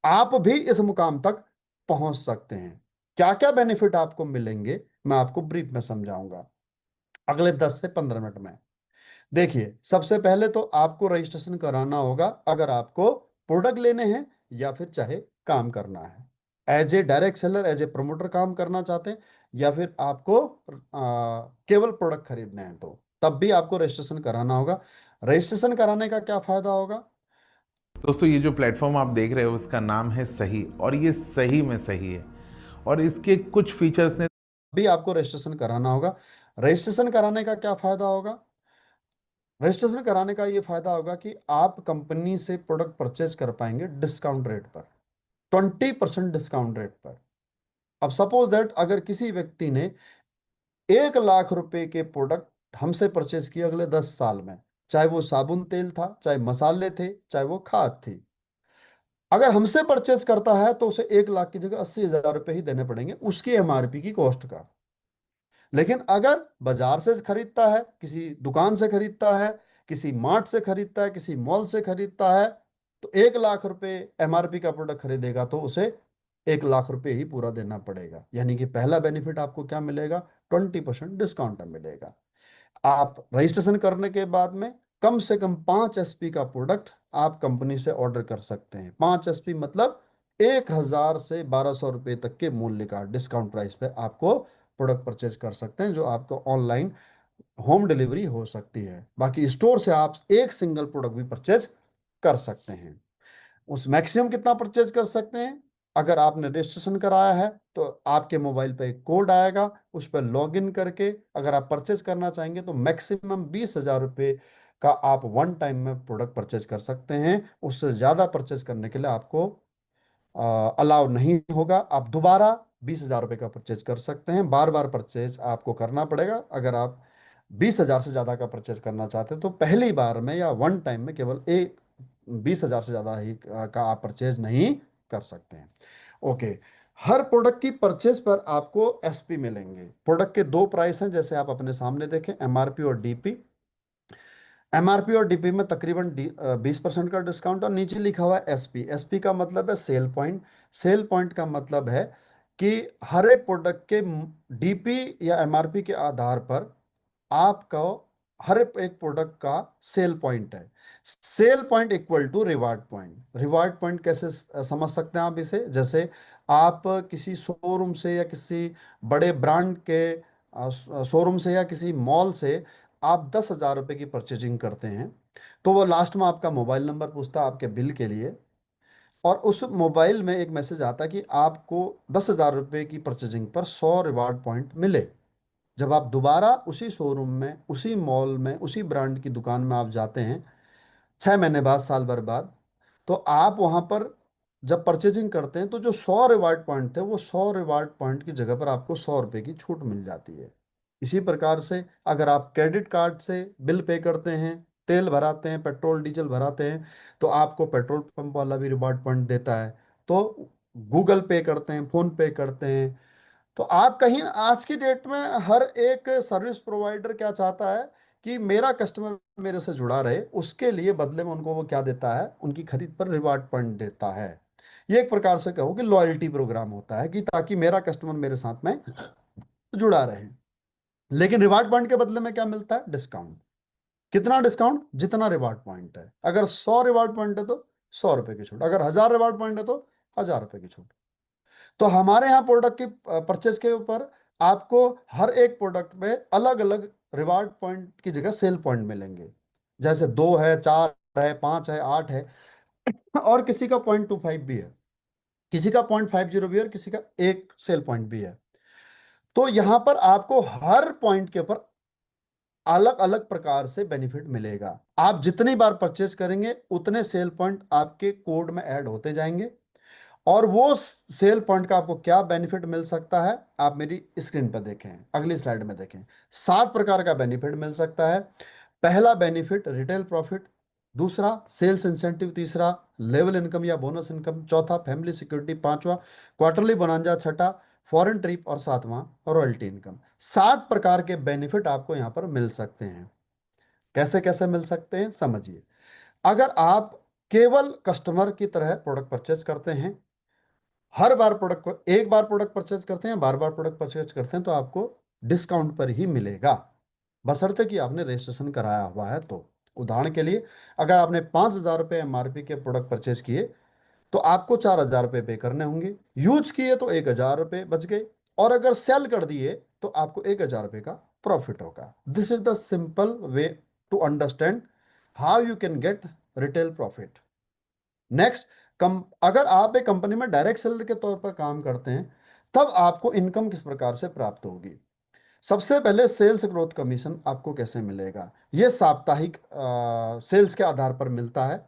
आप भी इस मुकाम तक पहुंच सकते हैं। क्या क्या बेनिफिट आपको मिलेंगे मैं आपको ब्रीफ में समझाऊंगा अगले 10 से 15 मिनट में। देखिए, सबसे पहले तो आपको रजिस्ट्रेशन कराना होगा अगर आपको प्रोडक्ट लेने हैं या फिर चाहे काम करना है। As a direct seller, as a promoter काम करना चाहते हैं, या फिर आपको केवल प्रोडक्ट खरीदने हैं, तो तब भी आपको रजिस्ट्रेशन कराना होगा। रजिस्ट्रेशन कराने का क्या फायदा होगा? दोस्तों, ये जो प्लेटफॉर्म आप देख रहे हो इसका नाम है सही, और ये सही में सही है। और इसके कुछ फीचर्स ने भी आपको रजिस्ट्रेशन कराना होगा। रजिस्ट्रेशन कराने का क्या फायदा होगा? रजिस्ट्रेशन कराने का ये फायदा होगा कि आप कंपनी से प्रोडक्ट परचेज कर पाएंगे डिस्काउंट रेट पर, 20% डिस्काउंट रेट पर। अब सपोज दैट अगर किसी व्यक्ति ने 1 लाख रुपए के प्रोडक्ट हमसे परचेज किए अगले 10 साल में, चाहे वो साबुन तेल था, चाहे मसाले थे, चाहे वो खाद थी, अगर हमसे परचेज करता है तो उसे 1 लाख की जगह 80 हजार रुपए ही देने पड़ेंगे उसकी एमआरपी की कॉस्ट का। लेकिन अगर बाजार से खरीदता है, किसी दुकान से खरीदता है, किसी मार्ट से खरीदता है, किसी मॉल से खरीदता है, तो 1 लाख रुपए एमआरपी का प्रोडक्ट खरीदेगा तो उसे 1 लाख रुपए ही पूरा देना पड़ेगा। यानी कि पहला बेनिफिट आपको क्या मिलेगा? 20% डिस्काउंट मिलेगा। आप रजिस्ट्रेशन करने के बाद में कम से कम 5 एसपी का प्रोडक्ट आप कंपनी से ऑर्डर कर सकते हैं। 5 एसपी मतलब 1 हजार से 1200 रुपए तक के मूल्य का डिस्काउंट प्राइस पे आपको प्रोडक्ट परचेज कर सकते हैं, जो आपको ऑनलाइन होम डिलीवरी हो सकती है। बाकी स्टोर से आप एक सिंगल प्रोडक्ट भी परचेज कर सकते हैं। उस मैक्सिमम कितना परचेज कर सकते हैं? अगर आपने रजिस्ट्रेशन कराया है तो आपके मोबाइल पे एक कोड आएगा, उस पर लॉग इन करके अगर आप परचेज करना चाहेंगे तो मैक्सिमम 20 हजार रुपये का आप वन टाइम में प्रोडक्ट परचेज कर सकते हैं। उससे ज़्यादा परचेज करने के लिए आपको अलाउ नहीं होगा। आप दोबारा 20 हजार रुपये का परचेज कर सकते हैं, बार बार परचेज आपको करना पड़ेगा। अगर आप 20 हजार से ज़्यादा का परचेज करना चाहते हैं तो पहली बार में या वन टाइम में केवल एक 20 हजार से ज़्यादा ही का आप परचेज नहीं कर सकते हैं। ओके, हर प्रोडक्ट की परचेज पर आपको एसपी मिलेंगे। प्रोडक्ट के दो प्राइस हैं, जैसे आप अपने सामने देखें, एमआरपी और डीपी। एमआरपी और डीपी में तकरीबन 20% का डिस्काउंट, और नीचे लिखा हुआ है एसपी। एसपी का मतलब है सेल पॉइंट। सेल पॉइंट का मतलब है कि हर एक प्रोडक्ट के डीपी या एमआरपी के आधार पर आपका हर एक प्रोडक्ट का सेल पॉइंट है। Sale point equal to reward point. Reward point कैसे समझ सकते हैं आप इसे? जैसे आप किसी शोरूम से या किसी बड़े ब्रांड के शोरूम से या किसी मॉल से आप 10,000 रुपये की परचेजिंग करते हैं तो वो लास्ट में आपका मोबाइल नंबर पूछता है आपके बिल के लिए, और उस मोबाइल में एक मैसेज आता है कि आपको 10,000 रुपये की परचेजिंग पर 100 रिवार्ड पॉइंट मिले। जब आप दोबारा उसी शोरूम में, उसी मॉल में, उसी ब्रांड की दुकान में आप जाते हैं 6 महीने बाद, साल भर बाद, तो आप वहां पर जब परचेजिंग करते हैं तो जो 100 रिवार्ड पॉइंट थे वो 100 रिवार्ड पॉइंट की जगह पर आपको 100 रुपये की छूट मिल जाती है। इसी प्रकार से अगर आप क्रेडिट कार्ड से बिल पे करते हैं, तेल भराते हैं, पेट्रोल डीजल भराते हैं, तो आपको पेट्रोल पंप वाला भी रिवार्ड पॉइंट देता है। तो गूगल पे करते हैं, फोन पे करते हैं, तो आप कहीं, आज की डेट में हर एक सर्विस प्रोवाइडर क्या चाहता है कि मेरा कस्टमर मेरे से जुड़ा रहे, उसके लिए बदले में उनको वो क्या देता है, उनकी खरीद पर रिवार्ड पॉइंट देता है। ये एक प्रकार से कहो कि लॉयल्टी प्रोग्राम होता है कि ताकि मेरा कस्टमर मेरे साथ में जुड़ा रहे। लेकिन रिवार्ड पॉइंट के बदले में क्या मिलता है? डिस्काउंट। कितना डिस्काउंट? जितना रिवार्ड पॉइंट है। अगर 100 रिवार्ड पॉइंट है तो 100 रुपए की छूट, अगर 1000 रिवार्ड पॉइंट है तो 1000 रुपए की छूट। तो हमारे यहाँ प्रोडक्ट की परचेज के ऊपर आपको हर एक प्रोडक्ट में अलग अलग रिवार्ड पॉइंट की जगह सेल पॉइंट मिलेंगे। जैसे 2 है, 4 है, 5 है, 8 है, और किसी का 0.25 भी है, किसी का 0.50 भी है, और किसी का एक सेल पॉइंट भी है। तो यहां पर आपको हर पॉइंट के ऊपर अलग अलग प्रकार से बेनिफिट मिलेगा। आप जितनी बार परचेज करेंगे उतने सेल पॉइंट आपके कोड में ऐड होते जाएंगे। और वो सेल पॉइंट का आपको क्या बेनिफिट मिल सकता है, आप मेरी स्क्रीन पर देखें, अगली स्लाइड में देखें। 7 प्रकार का बेनिफिट मिल सकता है। पहला बेनिफिट रिटेल प्रॉफिट, दूसरा सेल्स इंसेंटिव, तीसरा लेवल इनकम या बोनस इनकम, चौथा फैमिली सिक्योरिटी, पांचवा क्वार्टरली बोनांजा, छठा फॉरेन ट्रिप, और सातवां रॉयल्टी इनकम। 7 प्रकार के बेनिफिट आपको यहां पर मिल सकते हैं। कैसे कैसे मिल सकते हैं समझिए। अगर आप केवल कस्टमर की तरह प्रोडक्ट परचेज करते हैं, हर बार प्रोडक्ट को एक बार प्रोडक्ट परचेज करते हैं, बार बार प्रोडक्ट परचेज करते हैं, तो आपको डिस्काउंट पर ही मिलेगा, बशर्ते कि आपने रजिस्ट्रेशन कराया हुआ है। तो उदाहरण के लिए, अगर आपने 5,000 रुपये एमआरपी के प्रोडक्ट परचेज किए तो आपको 4,000 रुपये पे करने होंगे। यूज किए तो 1,000 रुपये बच गए, और अगर सेल कर दिए तो आपको 1,000 रुपये का प्रॉफिट होगा। This is the simple way to understand how you can get retail profit. Next, अगर आप एक कंपनी में डायरेक्ट सेलर के तौर पर काम करते हैं, तब आपको इनकम किस प्रकार से प्राप्त होगी। सबसे पहले सेल्स ग्रोथ कमीशन आपको कैसे मिलेगा? यह साप्ताहिक सेल्स के आधार पर मिलता है।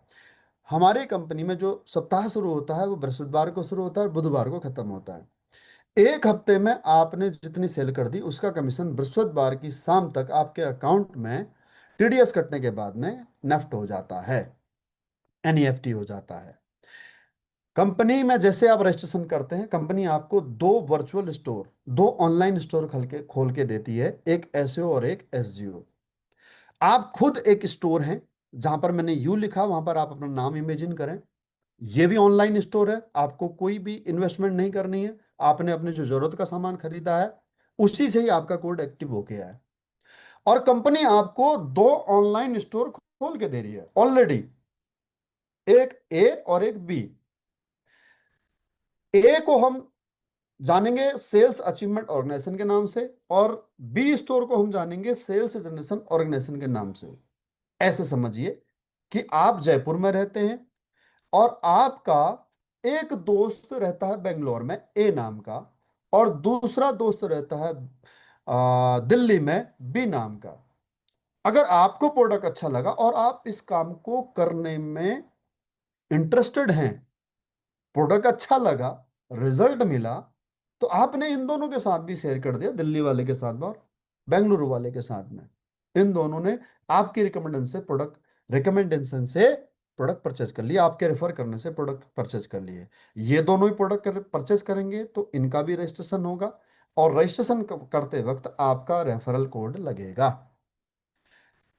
हमारी कंपनी में जो सप्ताह शुरू होता है वो बृहस्पतिवार को शुरू होता है और बुधवार को खत्म होता है। एक हफ्ते में आपने जितनी सेल कर दी उसका कमीशन बृहस्पतिवार की शाम तक आपके अकाउंट में टीडीएस कटने के बाद में नेफ्ट हो जाता है, एनईएफटी हो जाता है। कंपनी में जैसे आप रजिस्ट्रेशन करते हैं, कंपनी आपको 2 वर्चुअल स्टोर, 2 ऑनलाइन स्टोर खोल के देती है, एक एसईओ और एक एसजीओ। आप खुद एक स्टोर है, जहां पर मैंने यू लिखा वहां पर आप अपना नाम इमेजिन करें। ये भी ऑनलाइन स्टोर है, आपको कोई भी इन्वेस्टमेंट नहीं करनी है। आपने अपने जो जरूरत का सामान खरीदा है उसी से ही आपका कोड एक्टिव हो गया है, और कंपनी आपको 2 ऑनलाइन स्टोर खोल के दे रही है ऑलरेडी, एक ए और एक बी। ए को हम जानेंगे सेल्स अचीवमेंट ऑर्गेनाइजेशन के नाम से, और बी स्टोर को हम जानेंगे सेल्स जनरेशन ऑर्गेनाइजेशन के नाम से। ऐसे समझिए कि आप जयपुर में रहते हैं और आपका एक दोस्त रहता है बेंगलोर में, ए नाम का, और दूसरा दोस्त रहता है दिल्ली में, बी नाम का। अगर आपको प्रोडक्ट अच्छा लगा और आप इस काम को करने में इंटरेस्टेड हैं, प्रोडक्ट अच्छा लगा, रिजल्ट मिला, तो आपने इन दोनों के साथ भी शेयर कर दिया, दिल्ली वाले के साथ और बेंगलुरु वाले के साथ में। इन दोनों ने आपकी रिकमेंडेशन से प्रोडक्ट परचेज कर लिया, आपके रेफर करने से प्रोडक्ट परचेज कर लिए। ये दोनों ही प्रोडक्ट परचेज करेंगे तो इनका भी रजिस्ट्रेशन होगा, और रजिस्ट्रेशन करते वक्त आपका रेफरल कोड लगेगा।